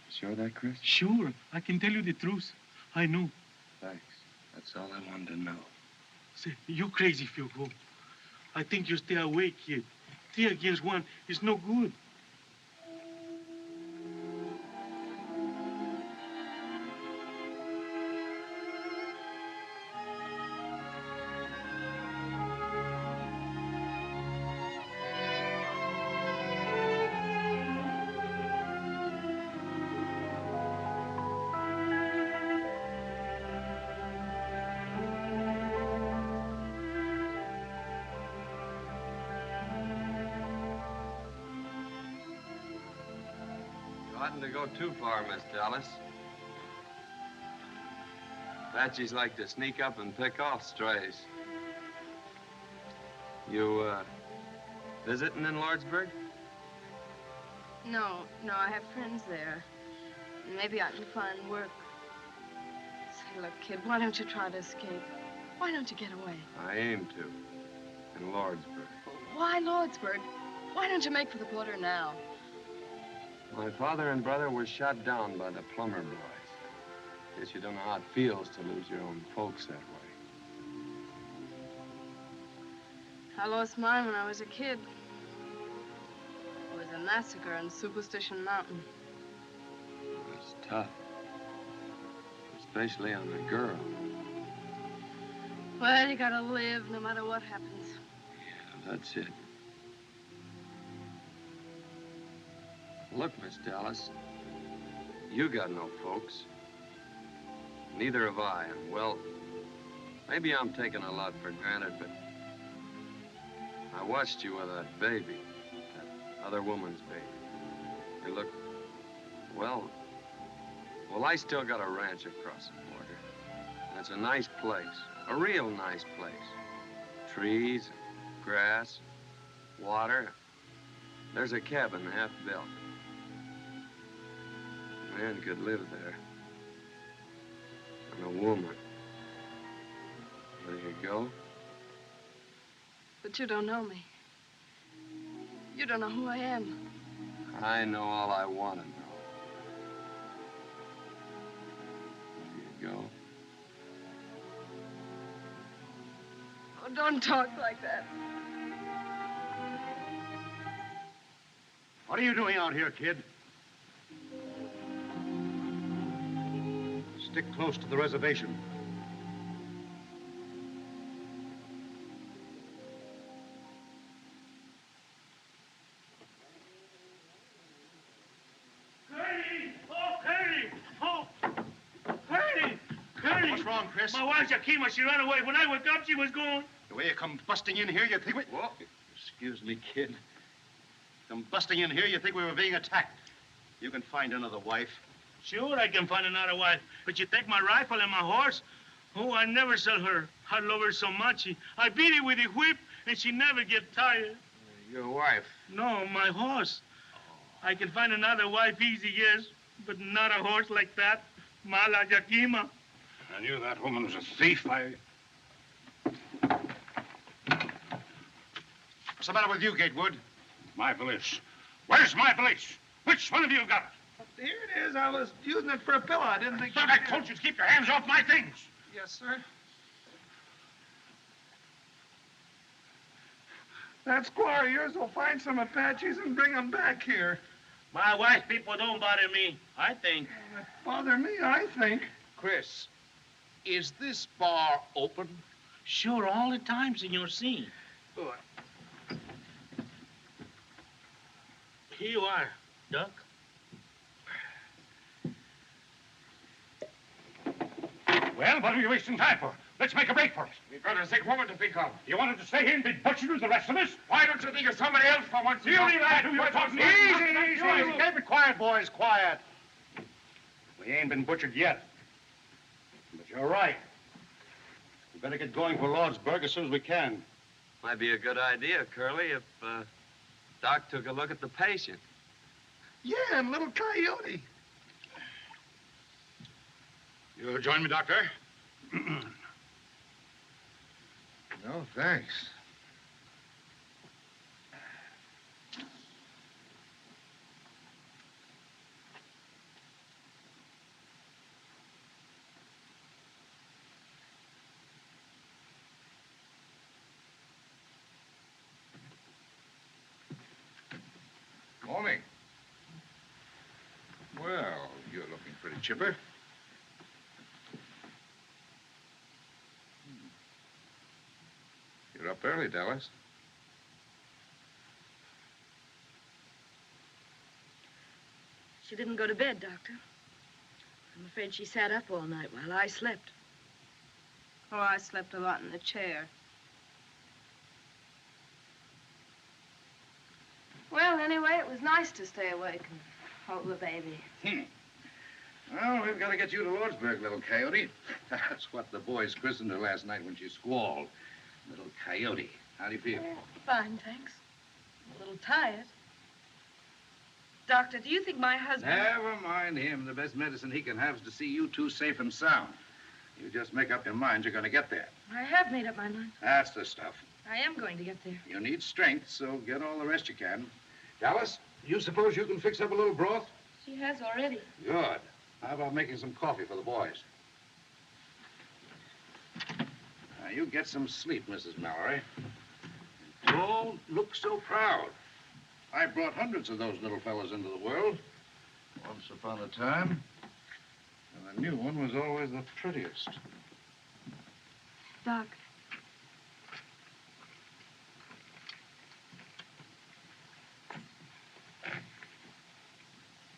[SPEAKER 14] Sure of that, Chris?
[SPEAKER 8] Sure. I can tell you the truth. I know.
[SPEAKER 14] Thanks. That's all I wanted to know.
[SPEAKER 8] Say, you're crazy if you go. I think you stay away, kid. 3 against 1 is no good.
[SPEAKER 14] Oughtn't to go too far, Miss Dallas. Apaches like to sneak up and pick off strays. You, visiting in Lordsburg?
[SPEAKER 6] No, I have friends there. Maybe I can find work. Say, look, kid, why don't you try to escape? Why don't you get away?
[SPEAKER 14] I aim to. In Lordsburg.
[SPEAKER 6] Why Lordsburg? Why don't you make for the border now?
[SPEAKER 14] My father and brother were shot down by the Plummer boys. Guess you don't know how it feels to lose your own folks that way.
[SPEAKER 6] I lost mine when I was a kid. It was a massacre in Superstition Mountain.
[SPEAKER 14] It's tough. Especially on a girl.
[SPEAKER 6] Well, you gotta live no matter what happens.
[SPEAKER 14] Yeah, that's it. Look, Miss Dallas, you got no folks. Neither have I, and well, maybe I'm taking a lot for granted, but I watched you with that baby, that other woman's baby. You look, well, I still got a ranch across the border. And it's a nice place, a real nice place. Trees, grass, water. There's a cabin half built. A man could live there. And a woman. There you go.
[SPEAKER 6] But you don't know me. You don't know who I am.
[SPEAKER 14] I know all I want to know. There you go.
[SPEAKER 6] Oh, don't talk like that.
[SPEAKER 3] What are you doing out here, kid? Stick close to the reservation. What's wrong, Chris?
[SPEAKER 8] My wife, Yakima, she ran away. When I woke up, she was gone.
[SPEAKER 3] The way you come busting in here, you think we... Whoa. Excuse me, kid. Come busting in here, you think we were being attacked. You can find another wife.
[SPEAKER 8] Sure, I can find another wife. But you take my rifle and my horse? Oh, I never sell her. I love her so much. I beat her with a whip, and she never get tired.
[SPEAKER 11] Your wife?
[SPEAKER 8] No, my horse. I can find another wife easy, yes, but not a horse like that. Mala Yakima.
[SPEAKER 4] I knew that woman was a thief.
[SPEAKER 3] What's the matter with you, Gatewood?
[SPEAKER 4] My valise. Where's my valise? Which one of you got it?
[SPEAKER 5] Here it is. I was using it for a pillow. I didn't think...
[SPEAKER 4] Thought I told you to keep your hands off my things.
[SPEAKER 5] Yes, sir. That squaw of yours will find some Apaches and bring them back here.
[SPEAKER 8] My wife's people don't bother me, I think.
[SPEAKER 5] Bother me, I think.
[SPEAKER 11] Chris, is this bar open?
[SPEAKER 8] Sure, all the time, Senor C.
[SPEAKER 11] Good.
[SPEAKER 8] Here you are, Duck.
[SPEAKER 4] Well, what are you wasting time for? Let's make a break for it.
[SPEAKER 11] We've got a sick woman to think of.
[SPEAKER 4] You wanted to stay here and be butchered with the rest of us?
[SPEAKER 11] Why don't you think of somebody else for once?
[SPEAKER 4] You leave that to your talking.
[SPEAKER 3] Easy. Keep it quiet, boys, quiet. We ain't been butchered yet. But you're right. We better get going for Lordsburg as soon as we can.
[SPEAKER 14] Might be a good idea, Curly, if Doc took a look at the patient.
[SPEAKER 11] Yeah, and little Coyote.
[SPEAKER 9] You'll join me, Doctor?
[SPEAKER 11] No, thanks. Morning. Well, you're looking pretty chipper. You're up early, Dallas.
[SPEAKER 6] She didn't go to bed, Doctor. I'm afraid she sat up all night while I slept. Oh, I slept a lot in the chair. Well, anyway, it was nice to stay awake and hold the baby.
[SPEAKER 11] Well, we've got to get you to Lordsburg, little Coyote. That's what the boys christened her last night when she squalled. Little Coyote. How do you feel?
[SPEAKER 6] Fine, thanks. A little tired. Doctor, do you think my husband...
[SPEAKER 11] Never mind him. The best medicine he can have is to see you two safe and sound. You just make up your mind you're going to get there.
[SPEAKER 6] I have made up my mind.
[SPEAKER 11] That's the stuff.
[SPEAKER 6] I am going to get there.
[SPEAKER 11] You need strength, so get all the rest you can. Dallas, you suppose you can fix up a little broth?
[SPEAKER 6] She has already.
[SPEAKER 11] Good. How about making some coffee for the boys? Now, you get some sleep, Mrs. Mallory. Don't look so proud. I brought hundreds of those little fellas into the world. Once upon a time. And the new one was always the prettiest.
[SPEAKER 6] Doc.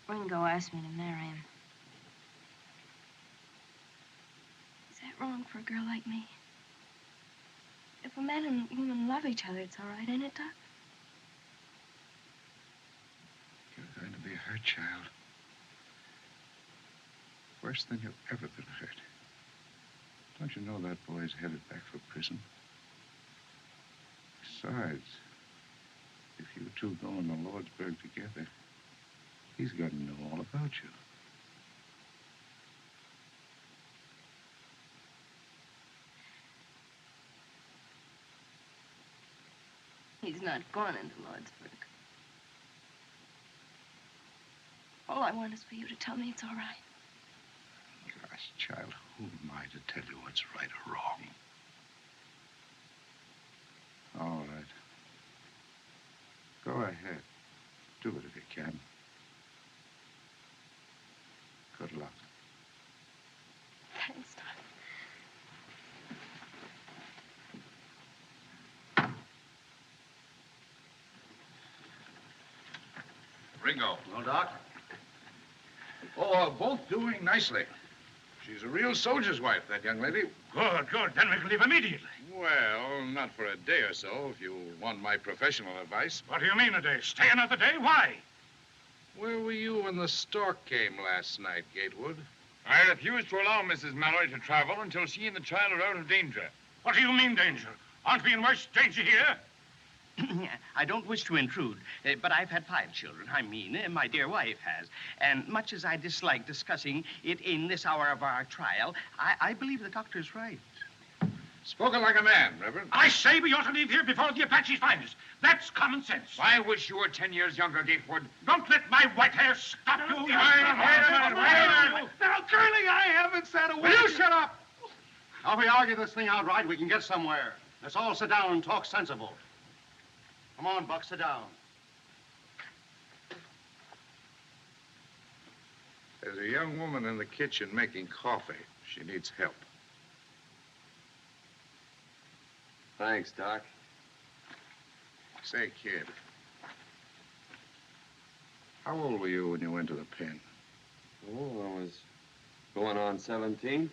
[SPEAKER 6] Ringo asked me to marry him. Is that wrong for a girl like me? If a man and woman love each other, it's all right, ain't it, Doc?
[SPEAKER 11] You're going to be hurt, child. Worse than you've ever been hurt. Don't you know that boy's headed back for prison? Besides, if you two go into Lordsburg together, he's going to know all about you.
[SPEAKER 6] He's not going into Lordsburg. All I want is for you to tell me it's all right.
[SPEAKER 11] Gosh, child, who am I to tell you what's right or wrong? All right. Go ahead. Do it if you can. Good luck.
[SPEAKER 6] Thanks, Doc.
[SPEAKER 11] Ringo. Well, Doc? Oh, both doing nicely. She's a real soldier's wife, that young lady.
[SPEAKER 4] Good, good. Then we can leave immediately.
[SPEAKER 11] Well, not for a day or so, if you want my professional advice.
[SPEAKER 4] What do you mean a day? Stay another day? Why?
[SPEAKER 11] Where were you when the stork came last night, Gatewood?
[SPEAKER 9] I refuse to allow Mrs. Mallory to travel until she and the child are out of danger.
[SPEAKER 4] What do you mean, danger? Aren't we in worse danger here?
[SPEAKER 12] I don't wish to intrude, but I've had 5 children. I mean, my dear wife has. And much as I dislike discussing it in this hour of our trial, I believe the doctor's right.
[SPEAKER 11] Spoken like a man, Reverend.
[SPEAKER 4] I say we ought to leave here before the Apaches find us. That's common sense.
[SPEAKER 9] I wish you were 10 years younger, Gatewood.
[SPEAKER 4] Don't let my white hair stop you.
[SPEAKER 5] Wait a minute. Now, Curly, I haven't said a word.
[SPEAKER 1] Will you shut up? Now, if we argue this thing outright, we can get somewhere. Let's all sit down and talk sensible. Come on, Buck, sit down.
[SPEAKER 11] There's a young woman in the kitchen making coffee. She needs help.
[SPEAKER 14] Thanks, Doc.
[SPEAKER 11] Say, kid, how old were you when you went to the pen?
[SPEAKER 14] Oh, I was going on 17.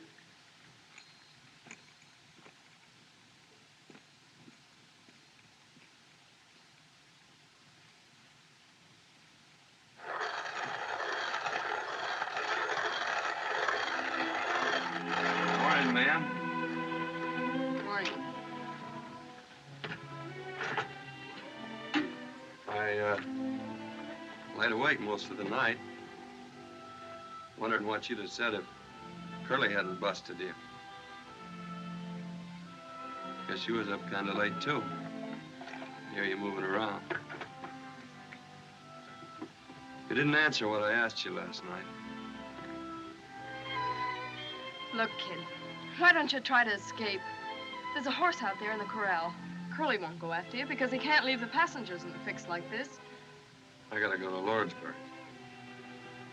[SPEAKER 14] Morning, ma'am. I laid awake most of the night, wondering what you'd have said if Curly hadn't busted you. Guess she was up kind of late, too. Hear you moving around. You didn't answer what I asked you last night.
[SPEAKER 6] Look, kid, why don't you try to escape? There's a horse out there in the corral. Curly won't go after you because he can't leave the passengers in a fix like this.
[SPEAKER 14] I gotta go to Lordsburg.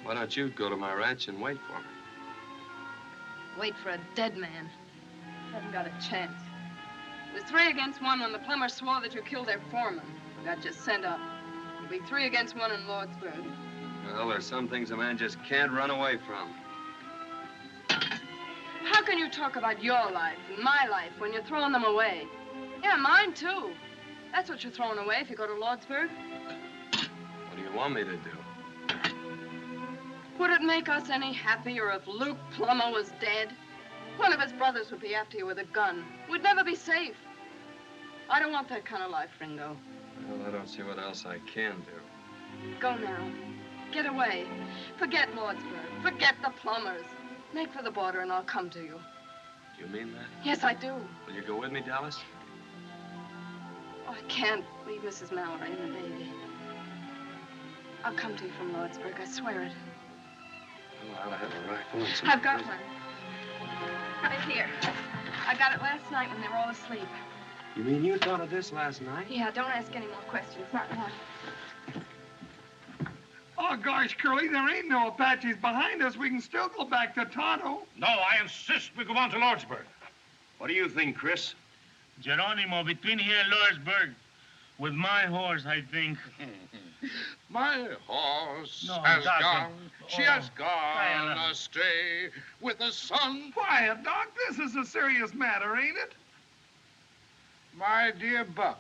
[SPEAKER 14] Why don't you go to my ranch and wait for me?
[SPEAKER 6] Wait for a dead man. Haven't got a chance. It was 3 against 1 when the plumber swore that you killed their foreman. Got you sent up. It'll be 3 against 1 in Lordsburg.
[SPEAKER 14] Well, there's some things a man just can't run away from.
[SPEAKER 6] How can you talk about your life and my life when you're throwing them away? Yeah, mine, too. That's what you're throwing away if you go to Lordsburg.
[SPEAKER 14] What do you want me to do?
[SPEAKER 6] Would it make us any happier if Luke Plummer was dead? One of his brothers would be after you with a gun. We'd never be safe. I don't want that kind of life, Ringo.
[SPEAKER 14] Well, I don't see what else I can do.
[SPEAKER 6] Go now. Get away. Forget Lordsburg. Forget the Plumbers. Make for the border and I'll come to you.
[SPEAKER 14] Do you mean that?
[SPEAKER 6] Yes, I do.
[SPEAKER 14] Will you go with me, Dallas?
[SPEAKER 6] Oh, I can't leave Mrs. Mallory and the baby. I'll come to you from Lordsburg, I swear it.
[SPEAKER 14] Well, I ought to have a rifle and some...
[SPEAKER 6] I've got one. Right here. I got it last night when they were all asleep.
[SPEAKER 14] You mean you thought of this last night?
[SPEAKER 6] Yeah, don't ask any more questions. Not now.
[SPEAKER 5] Oh, gosh, Curly, there ain't no Apaches behind us. We can still go back to Tonto.
[SPEAKER 9] No, I insist we go on to Lordsburg.
[SPEAKER 3] What do you think, Chris?
[SPEAKER 8] Geronimo, between here and Lordsburg, with my horse, I think.
[SPEAKER 11] My horse
[SPEAKER 8] No,
[SPEAKER 11] has
[SPEAKER 8] Doctor.
[SPEAKER 11] gone. She
[SPEAKER 8] Oh,
[SPEAKER 11] has gone
[SPEAKER 8] quiet.
[SPEAKER 11] astray with the sun.
[SPEAKER 5] Quiet, Doc. This is a serious matter, ain't it?
[SPEAKER 11] My dear Buck,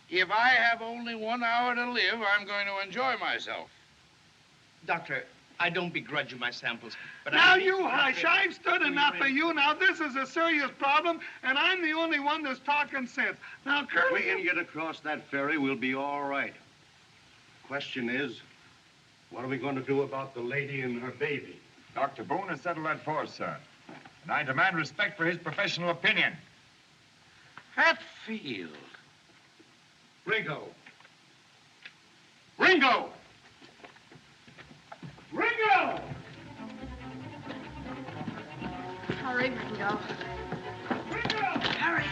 [SPEAKER 11] if I have only 1 hour to live, I'm going to enjoy myself.
[SPEAKER 12] Doctor, I don't begrudge you my samples, but
[SPEAKER 5] Now, you hush. I've stood enough of you. Now, this is a serious problem, and I'm the only one that's talking sense. Now,
[SPEAKER 3] If
[SPEAKER 5] Curly...
[SPEAKER 3] we can get across that ferry, we'll be all right. Question is, what are we going to do about the lady and her baby?
[SPEAKER 15] Dr. Boone has settled that for us, sir. And I demand respect for his professional opinion.
[SPEAKER 11] Hatfield.
[SPEAKER 3] Ringo! Ringo!
[SPEAKER 5] Ringo!
[SPEAKER 6] Hurry, Ringo.
[SPEAKER 5] Ringo!
[SPEAKER 6] Hurry.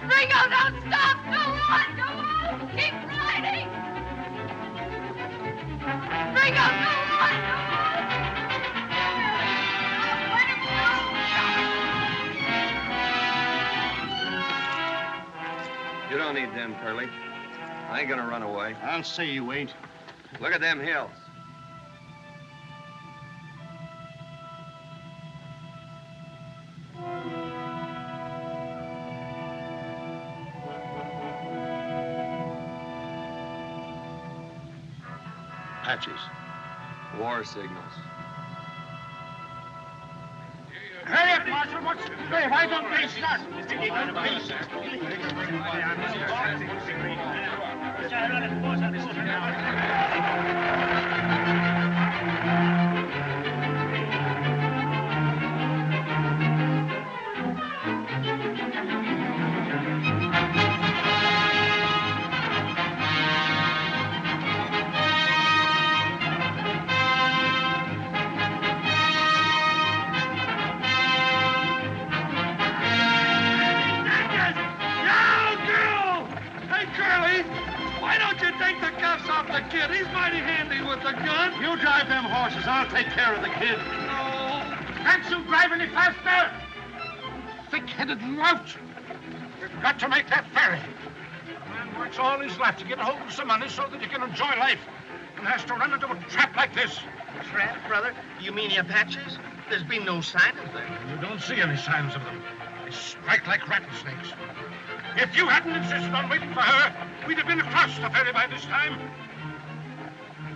[SPEAKER 6] Ringo, don't stop! Go on! Go on! Keep riding! Ringo, go on! Go on! Let him go!
[SPEAKER 14] You don't need them, Curly. I ain't gonna run away.
[SPEAKER 3] I'll say you ain't.
[SPEAKER 14] Look at them hills.
[SPEAKER 3] Apaches.
[SPEAKER 14] War signals.
[SPEAKER 9] Hurry up, Marshal. Why don't they start?
[SPEAKER 5] Why don't you take the cuffs off the kid? He's mighty handy with the gun.
[SPEAKER 3] You drive them horses. I'll take care of the kid.
[SPEAKER 5] No.
[SPEAKER 9] Can't you drive any faster? Thick-headed lout. We've got to make that ferry. A man works all his life to get a hold of some money so that he can enjoy life, and has to run into a trap like this.
[SPEAKER 12] Trap, brother? You mean the Apaches? There's been no sign of them.
[SPEAKER 9] You don't see any signs of them. They strike like rattlesnakes. If you hadn't insisted on waiting for her, we'd have been across the ferry by this time.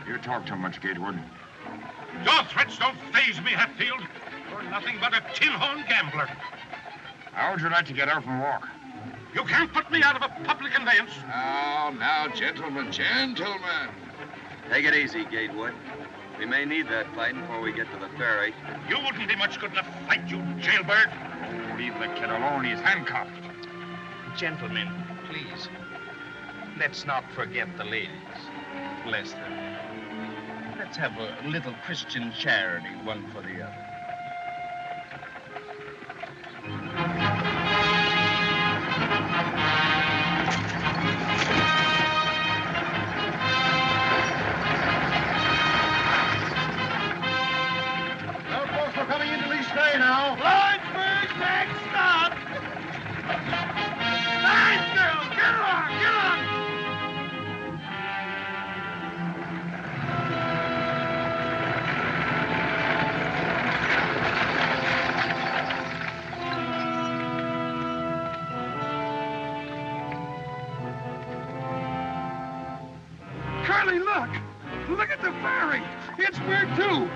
[SPEAKER 15] You talk too much, Gatewood.
[SPEAKER 9] Your threats don't faze me, Hatfield. You're nothing but a tin-horn gambler.
[SPEAKER 15] How would you like to get out and walk?
[SPEAKER 9] You can't put me out of a public conveyance.
[SPEAKER 11] Now, gentlemen, gentlemen.
[SPEAKER 14] Take it easy, Gatewood. We may need that fight before we get to the ferry.
[SPEAKER 9] You wouldn't be much good in a fight, you jailbird.
[SPEAKER 15] Oh, leave the kid alone. He's handcuffed.
[SPEAKER 12] Gentlemen, please, let's not forget the ladies. Bless them. Let's have a little Christian charity, one for the other.
[SPEAKER 1] Well, folks, we're coming into Lee's Bay now.
[SPEAKER 5] Lordsburg, next stop. Nice girl. Get along, get along. Curly, look! Look at the ferry! It's where too!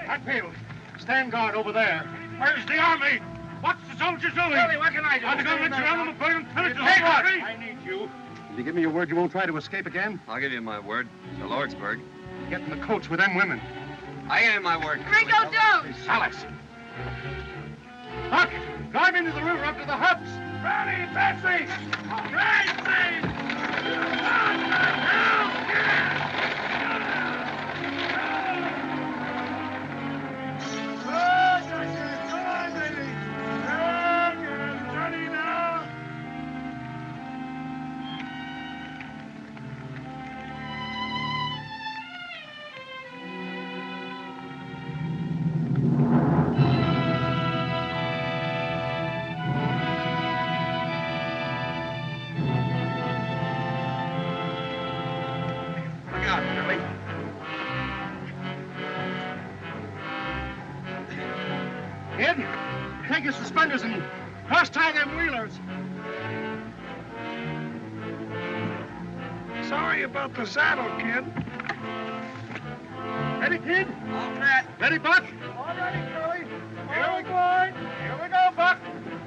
[SPEAKER 1] Hatfield, stand guard over there.
[SPEAKER 9] Where's the army? What's the soldiers doing?
[SPEAKER 1] Curly, what can I do?
[SPEAKER 9] Want to go let Geronimo put him
[SPEAKER 1] Hey, what? I need you. Will you give me your word you won't try to escape again?
[SPEAKER 14] I'll give you my word. To Lordsburg.
[SPEAKER 1] Get in the coach with them women.
[SPEAKER 14] I give you my word.
[SPEAKER 6] Ringo, don't!
[SPEAKER 1] Alice. Huck, drive into the river up to the hubs.
[SPEAKER 5] Ready, Betsy! Racing!
[SPEAKER 1] Kid, take your suspenders and cross-tie them wheelers.
[SPEAKER 5] Sorry about the saddle, kid.
[SPEAKER 1] Ready, kid?
[SPEAKER 5] All set.
[SPEAKER 1] Ready, Buck?
[SPEAKER 5] All ready, Curly.
[SPEAKER 1] Here we go. Here we go, Buck.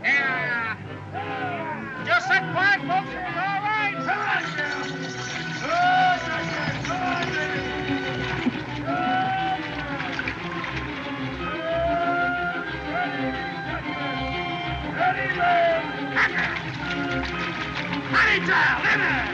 [SPEAKER 1] Yeah. Just sit quiet, folks. It's all right.
[SPEAKER 5] Ready, man. Honey child, in there.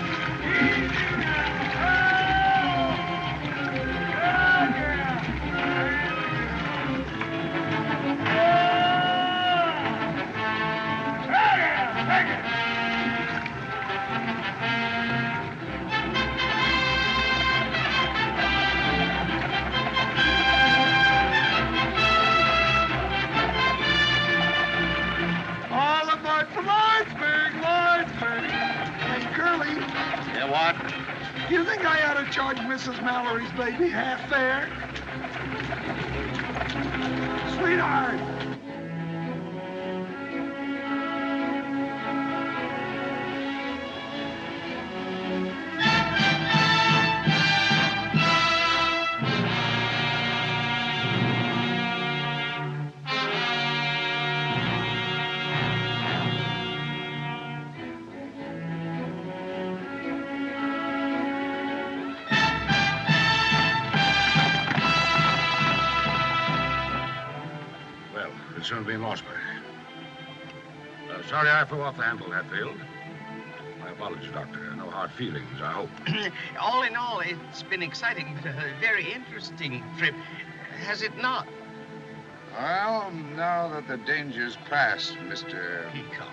[SPEAKER 5] All aboard for Lordsburg, Lordsburg. Hey, Curly.
[SPEAKER 1] Yeah, what?
[SPEAKER 5] You think I ought to charge Mrs. Mallory's baby half fare? Sweetheart.
[SPEAKER 9] Well, we'll soon be in Lordsburg. Sorry I flew off the handle, Hatfield. My apologies, Doctor. No hard feelings, I hope.
[SPEAKER 12] All in all, it's been exciting, but a very interesting trip. Has it not?
[SPEAKER 11] Well, now that the danger's past, Mr. Peacock.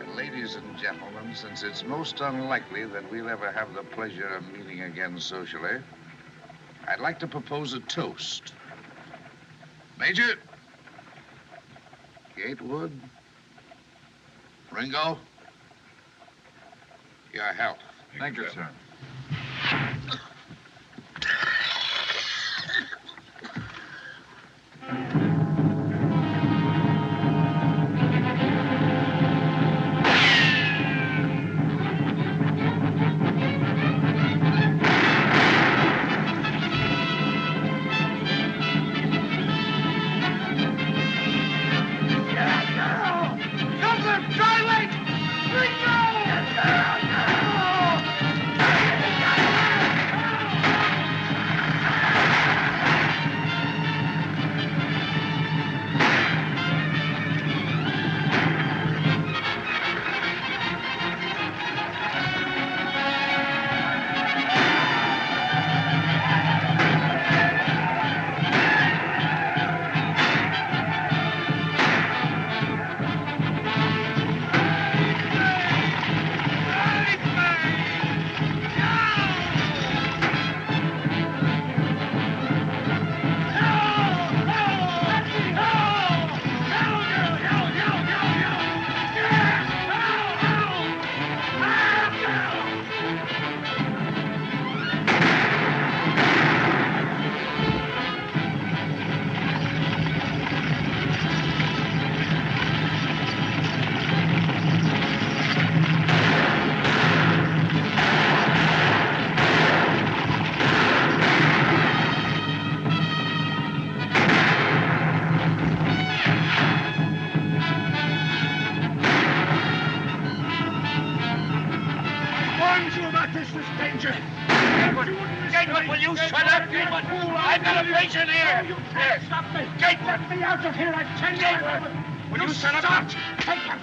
[SPEAKER 11] And ladies and gentlemen, since it's most unlikely that we'll ever have the pleasure of meeting again socially, I'd like to propose a toast. Major, Gatewood, Ringo, your health.
[SPEAKER 15] Thank you, sir.
[SPEAKER 16] warned you about this danger.
[SPEAKER 11] Gatewood, will you shut up, Gatewood? I've got a patient here.
[SPEAKER 16] Here, stop me.
[SPEAKER 11] Gatewood.
[SPEAKER 16] Let me out of here, I tell you.
[SPEAKER 11] Gatewood, will you shut up?
[SPEAKER 16] Take him.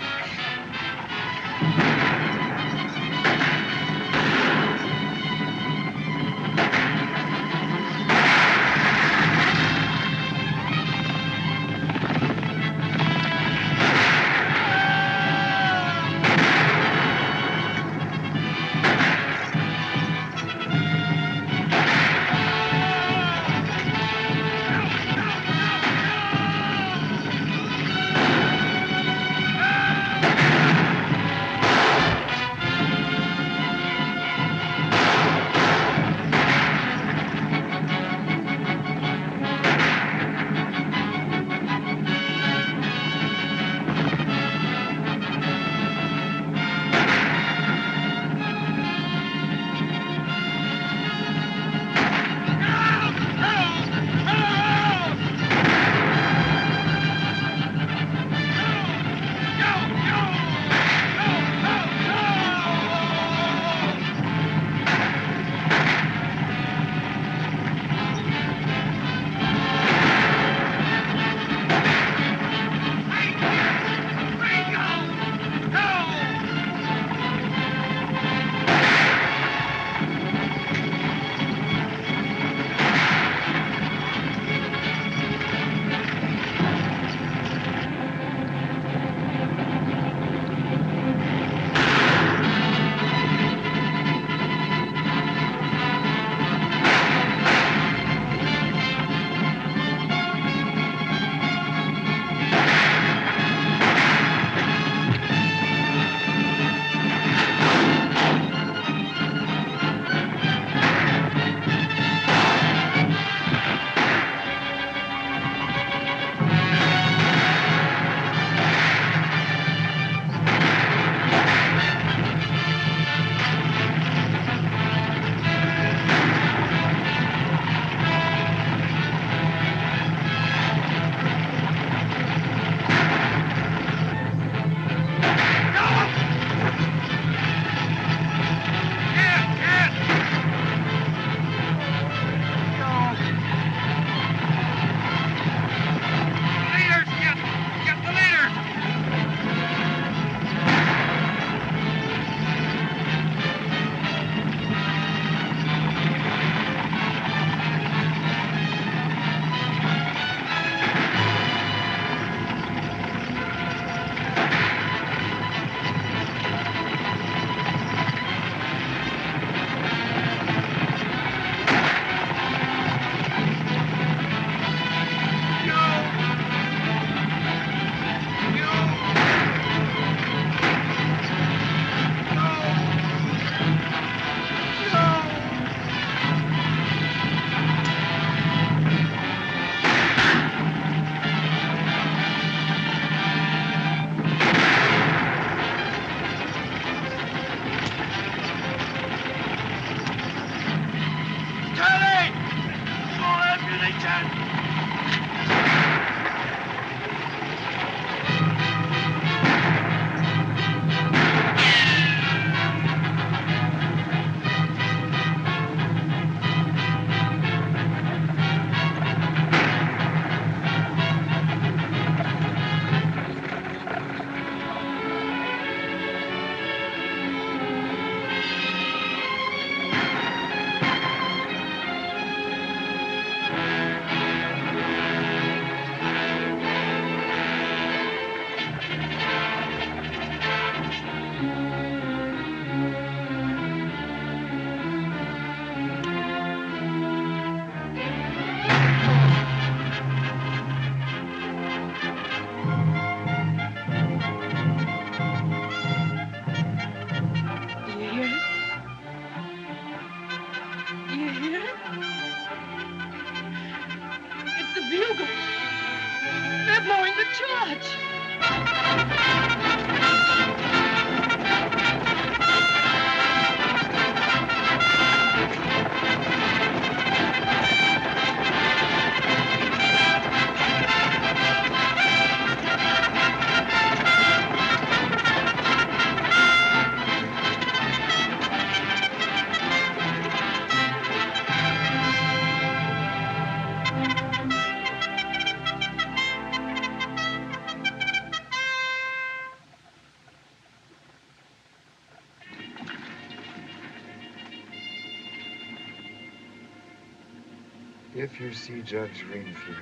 [SPEAKER 15] If you see Judge Greenfield,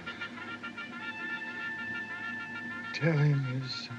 [SPEAKER 15] tell him his son.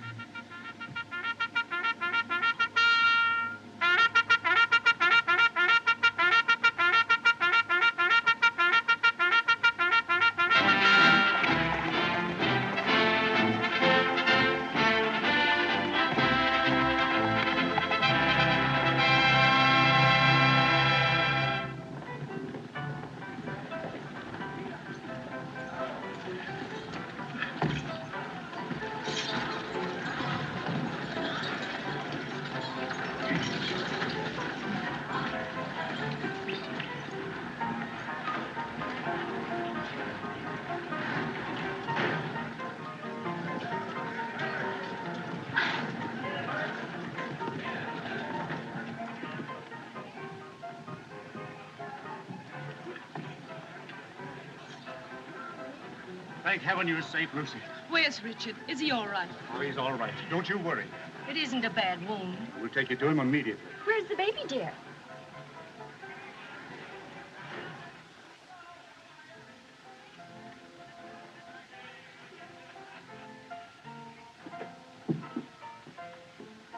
[SPEAKER 3] Thank heaven you're safe, Lucy.
[SPEAKER 17] Where's Richard? Is he all right?
[SPEAKER 3] Oh, he's all right. Don't you worry.
[SPEAKER 17] It isn't a bad wound.
[SPEAKER 3] We'll take you to him immediately.
[SPEAKER 7] Where's the baby, dear?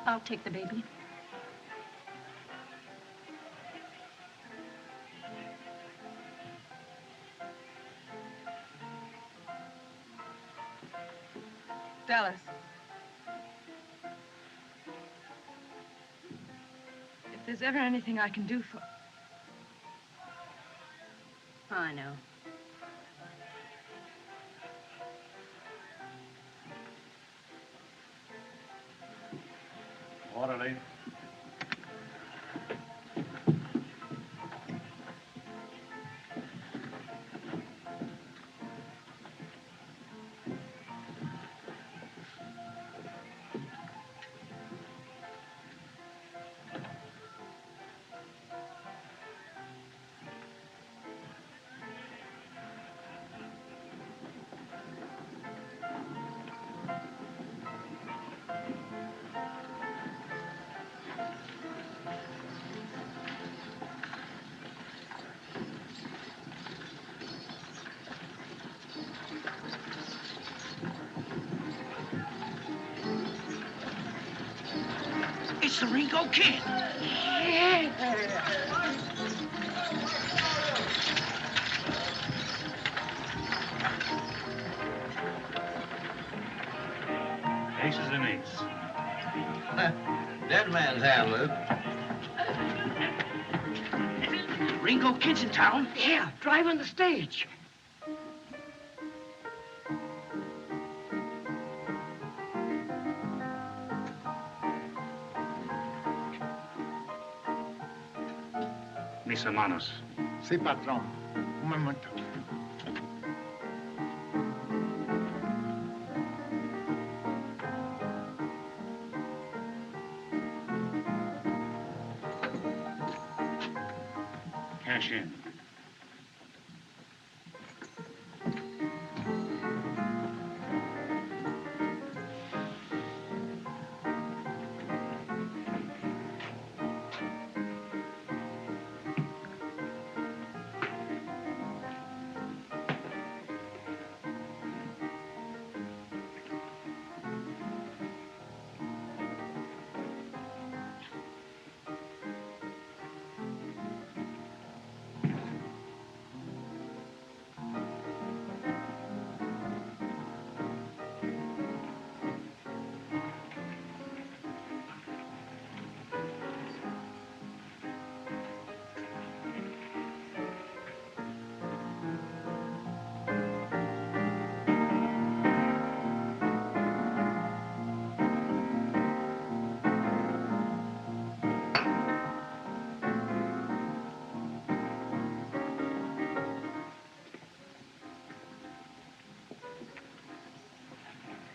[SPEAKER 7] I'll take the baby.
[SPEAKER 6] Dallas. If there's ever anything I can do for...
[SPEAKER 7] I know.
[SPEAKER 3] Orderly.
[SPEAKER 16] It's the Ringo Kid.
[SPEAKER 3] Ace is an ace.
[SPEAKER 16] Dead man's hand, Luke. Ringo Kid's in town? Yeah, driving the stage.
[SPEAKER 3] Mis hermanos.
[SPEAKER 18] Sí, patrón. Un momento.
[SPEAKER 3] Cash in.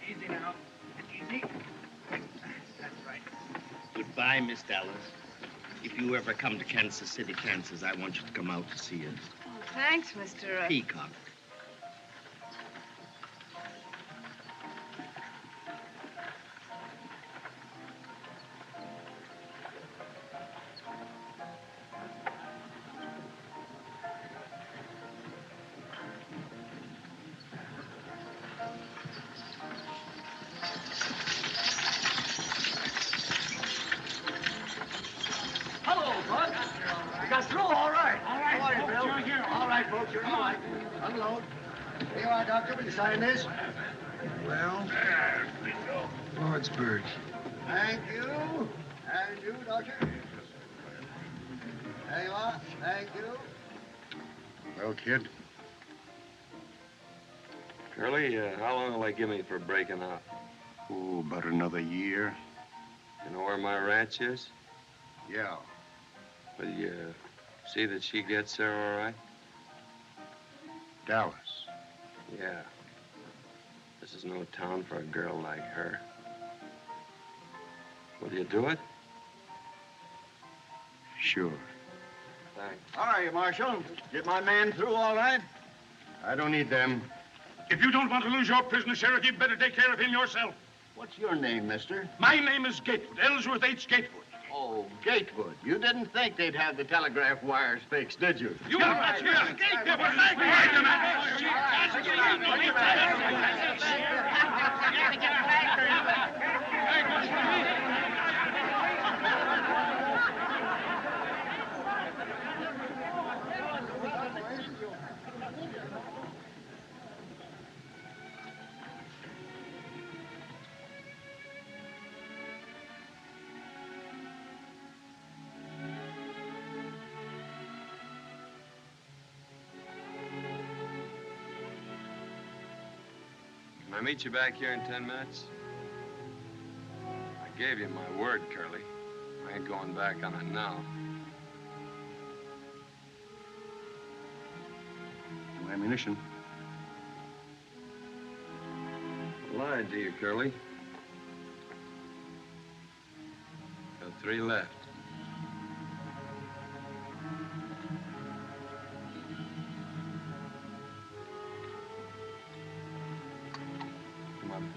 [SPEAKER 16] Easy now. Easy. That's right.
[SPEAKER 12] Goodbye, Miss Dallas. If you ever come to Kansas City, Kansas, I want you to come out to see us.
[SPEAKER 6] Oh, thanks, Mr.
[SPEAKER 12] Peacock.
[SPEAKER 1] right, folks. You're all right. Unload. Here you are, Doctor. Will you sign this?
[SPEAKER 18] Well, Lordsburg.
[SPEAKER 1] Thank you. And you, Doctor. There you are. Thank you.
[SPEAKER 3] Well, kid,
[SPEAKER 14] Curly, how long will they give me for breaking out?
[SPEAKER 3] oh, about another year.
[SPEAKER 14] You know where my ranch is?
[SPEAKER 3] Yeah.
[SPEAKER 14] Will you see that she gets there all right?
[SPEAKER 3] Dallas.
[SPEAKER 14] Yeah. This is no town for a girl like her. Will you do it?
[SPEAKER 3] Sure.
[SPEAKER 14] Thanks.
[SPEAKER 1] All right, Marshal. Get my man through all right?
[SPEAKER 3] I don't need them.
[SPEAKER 4] If you don't want to lose your prisoner, Sheriff, you'd better take care of him yourself.
[SPEAKER 1] What's your name, mister?
[SPEAKER 4] My name is Gatewood, Ellsworth H. Gatewood.
[SPEAKER 1] Oh, Gatewood. You didn't think they'd have the telegraph wires fixed, did you?
[SPEAKER 4] You are right here. Gatewood, thank
[SPEAKER 14] Can I meet you back here in 10 minutes? I gave you my word, Curly. I ain't going back on it now.
[SPEAKER 3] No ammunition.
[SPEAKER 14] I lied to you, Curly. Got 3 left. Come on.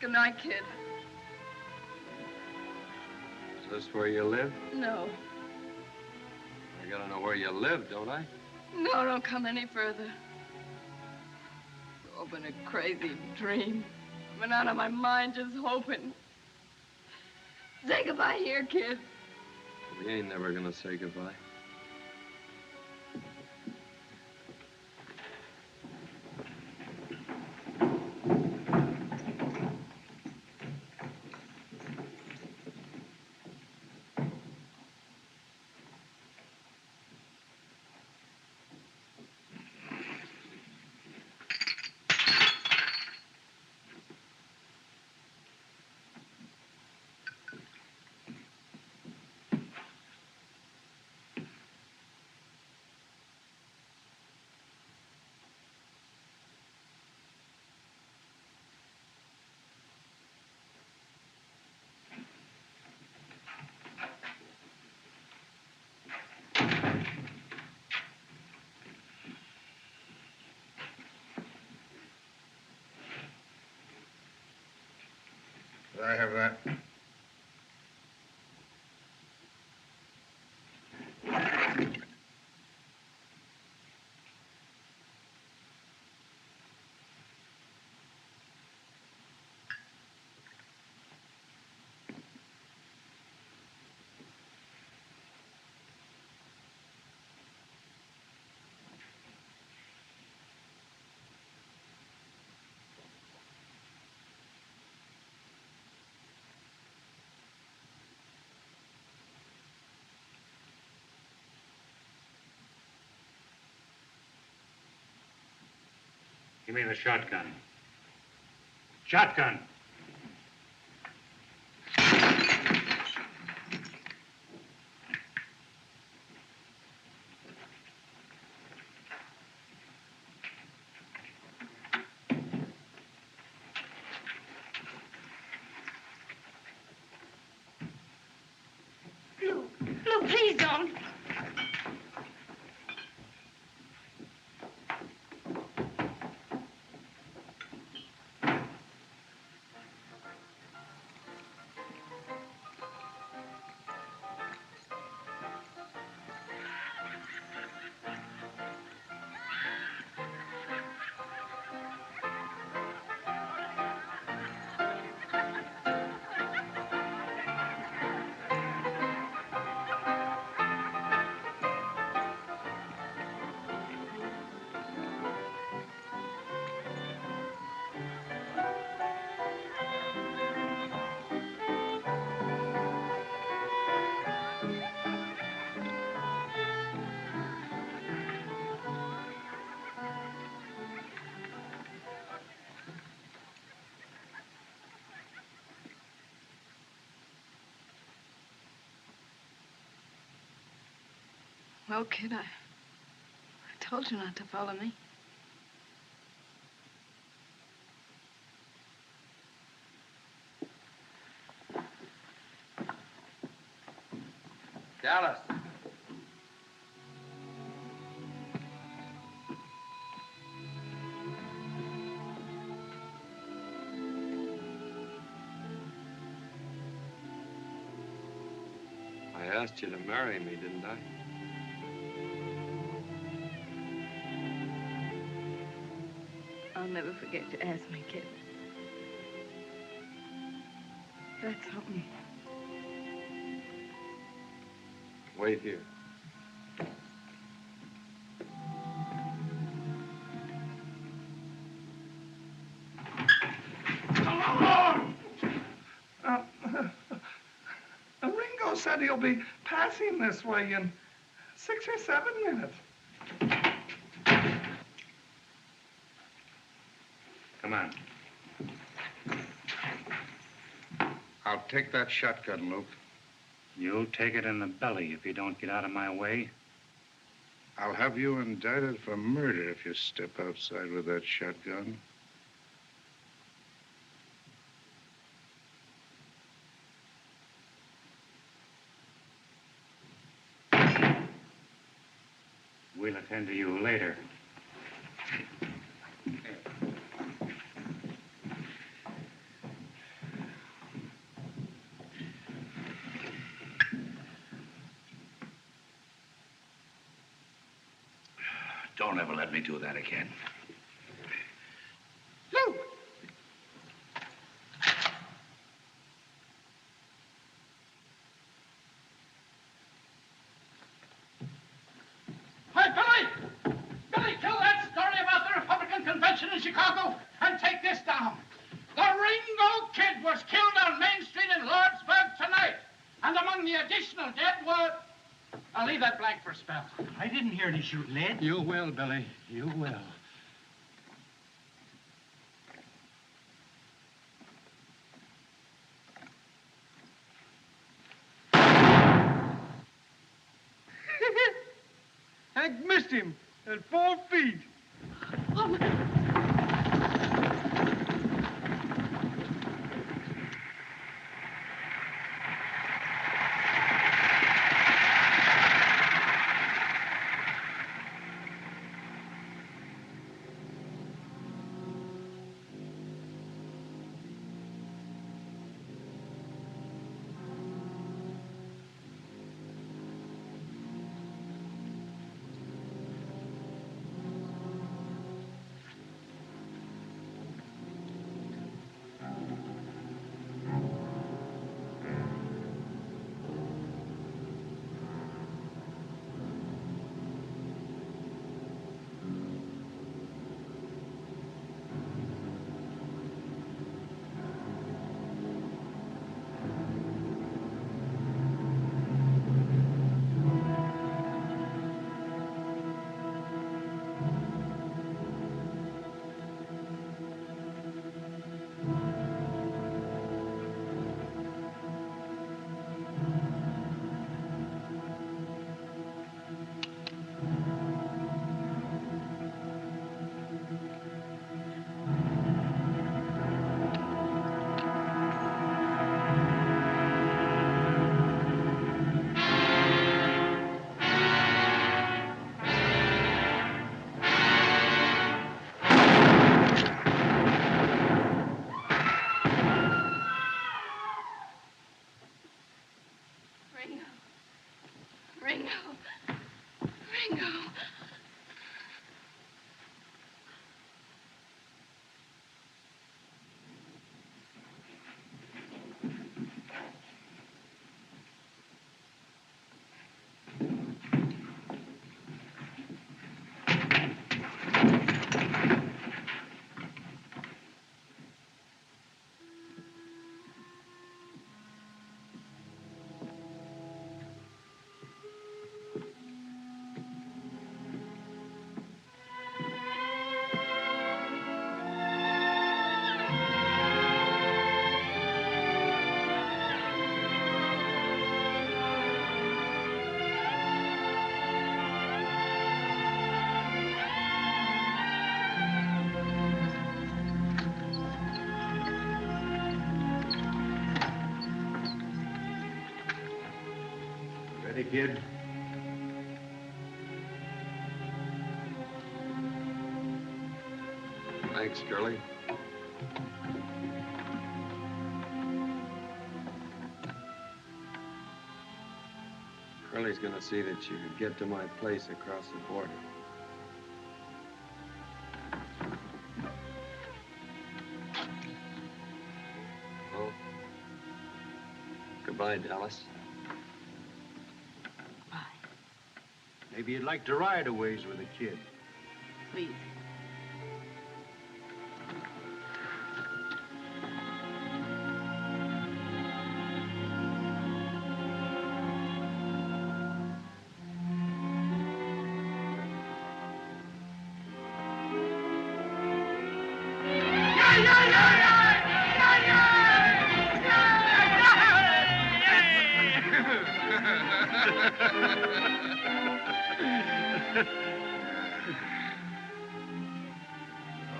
[SPEAKER 6] Good night, kid.
[SPEAKER 14] Is this where you live?
[SPEAKER 6] No.
[SPEAKER 14] I gotta know where you live, don't I?
[SPEAKER 6] No, don't come any further. It's all been a crazy dream. I've been out of my mind just hoping. Say goodbye here, kid.
[SPEAKER 14] We ain't never gonna say goodbye.
[SPEAKER 3] I have that.
[SPEAKER 4] You mean a shotgun? Shotgun!
[SPEAKER 6] Well, kid, I told you not to follow me.
[SPEAKER 14] Dallas. I asked you to marry me, didn't I?
[SPEAKER 6] I'll never forget to ask me, kid. That's something.
[SPEAKER 14] Wait here.
[SPEAKER 5] Ringo said he'll be passing this way in 6 or 7 minutes.
[SPEAKER 15] Come on. I'll take that shotgun, Luke.
[SPEAKER 19] You'll take it in the belly if you don't get out of my way.
[SPEAKER 15] I'll have you indicted for murder if you step outside with that shotgun.
[SPEAKER 19] We'll attend to you later.
[SPEAKER 11] Don't ever let me do that again.
[SPEAKER 5] Luke!
[SPEAKER 20] Hey, Billy! Billy, kill that story about the Republican convention in Chicago and take this down. The Ringo Kid was killed on Main Street in Lordsburg tonight. And among the additional dead were... I'll leave that blank for a spell.
[SPEAKER 18] I didn't hear any shooting, Ed.
[SPEAKER 20] You will, Billy. You will.
[SPEAKER 18] Hank missed him at 4 feet.
[SPEAKER 3] kid.
[SPEAKER 14] Thanks, Curly. Curly's gonna see that you get to my place across the border. Well, goodbye, Dallas.
[SPEAKER 3] Maybe you'd like to ride a ways with a kid.
[SPEAKER 6] Please.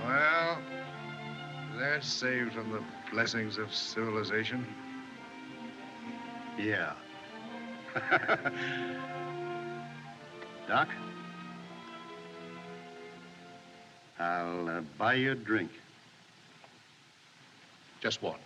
[SPEAKER 15] Well, they're saved from the blessings of civilization.
[SPEAKER 3] Yeah. Doc? I'll buy you a drink.
[SPEAKER 11] Just one.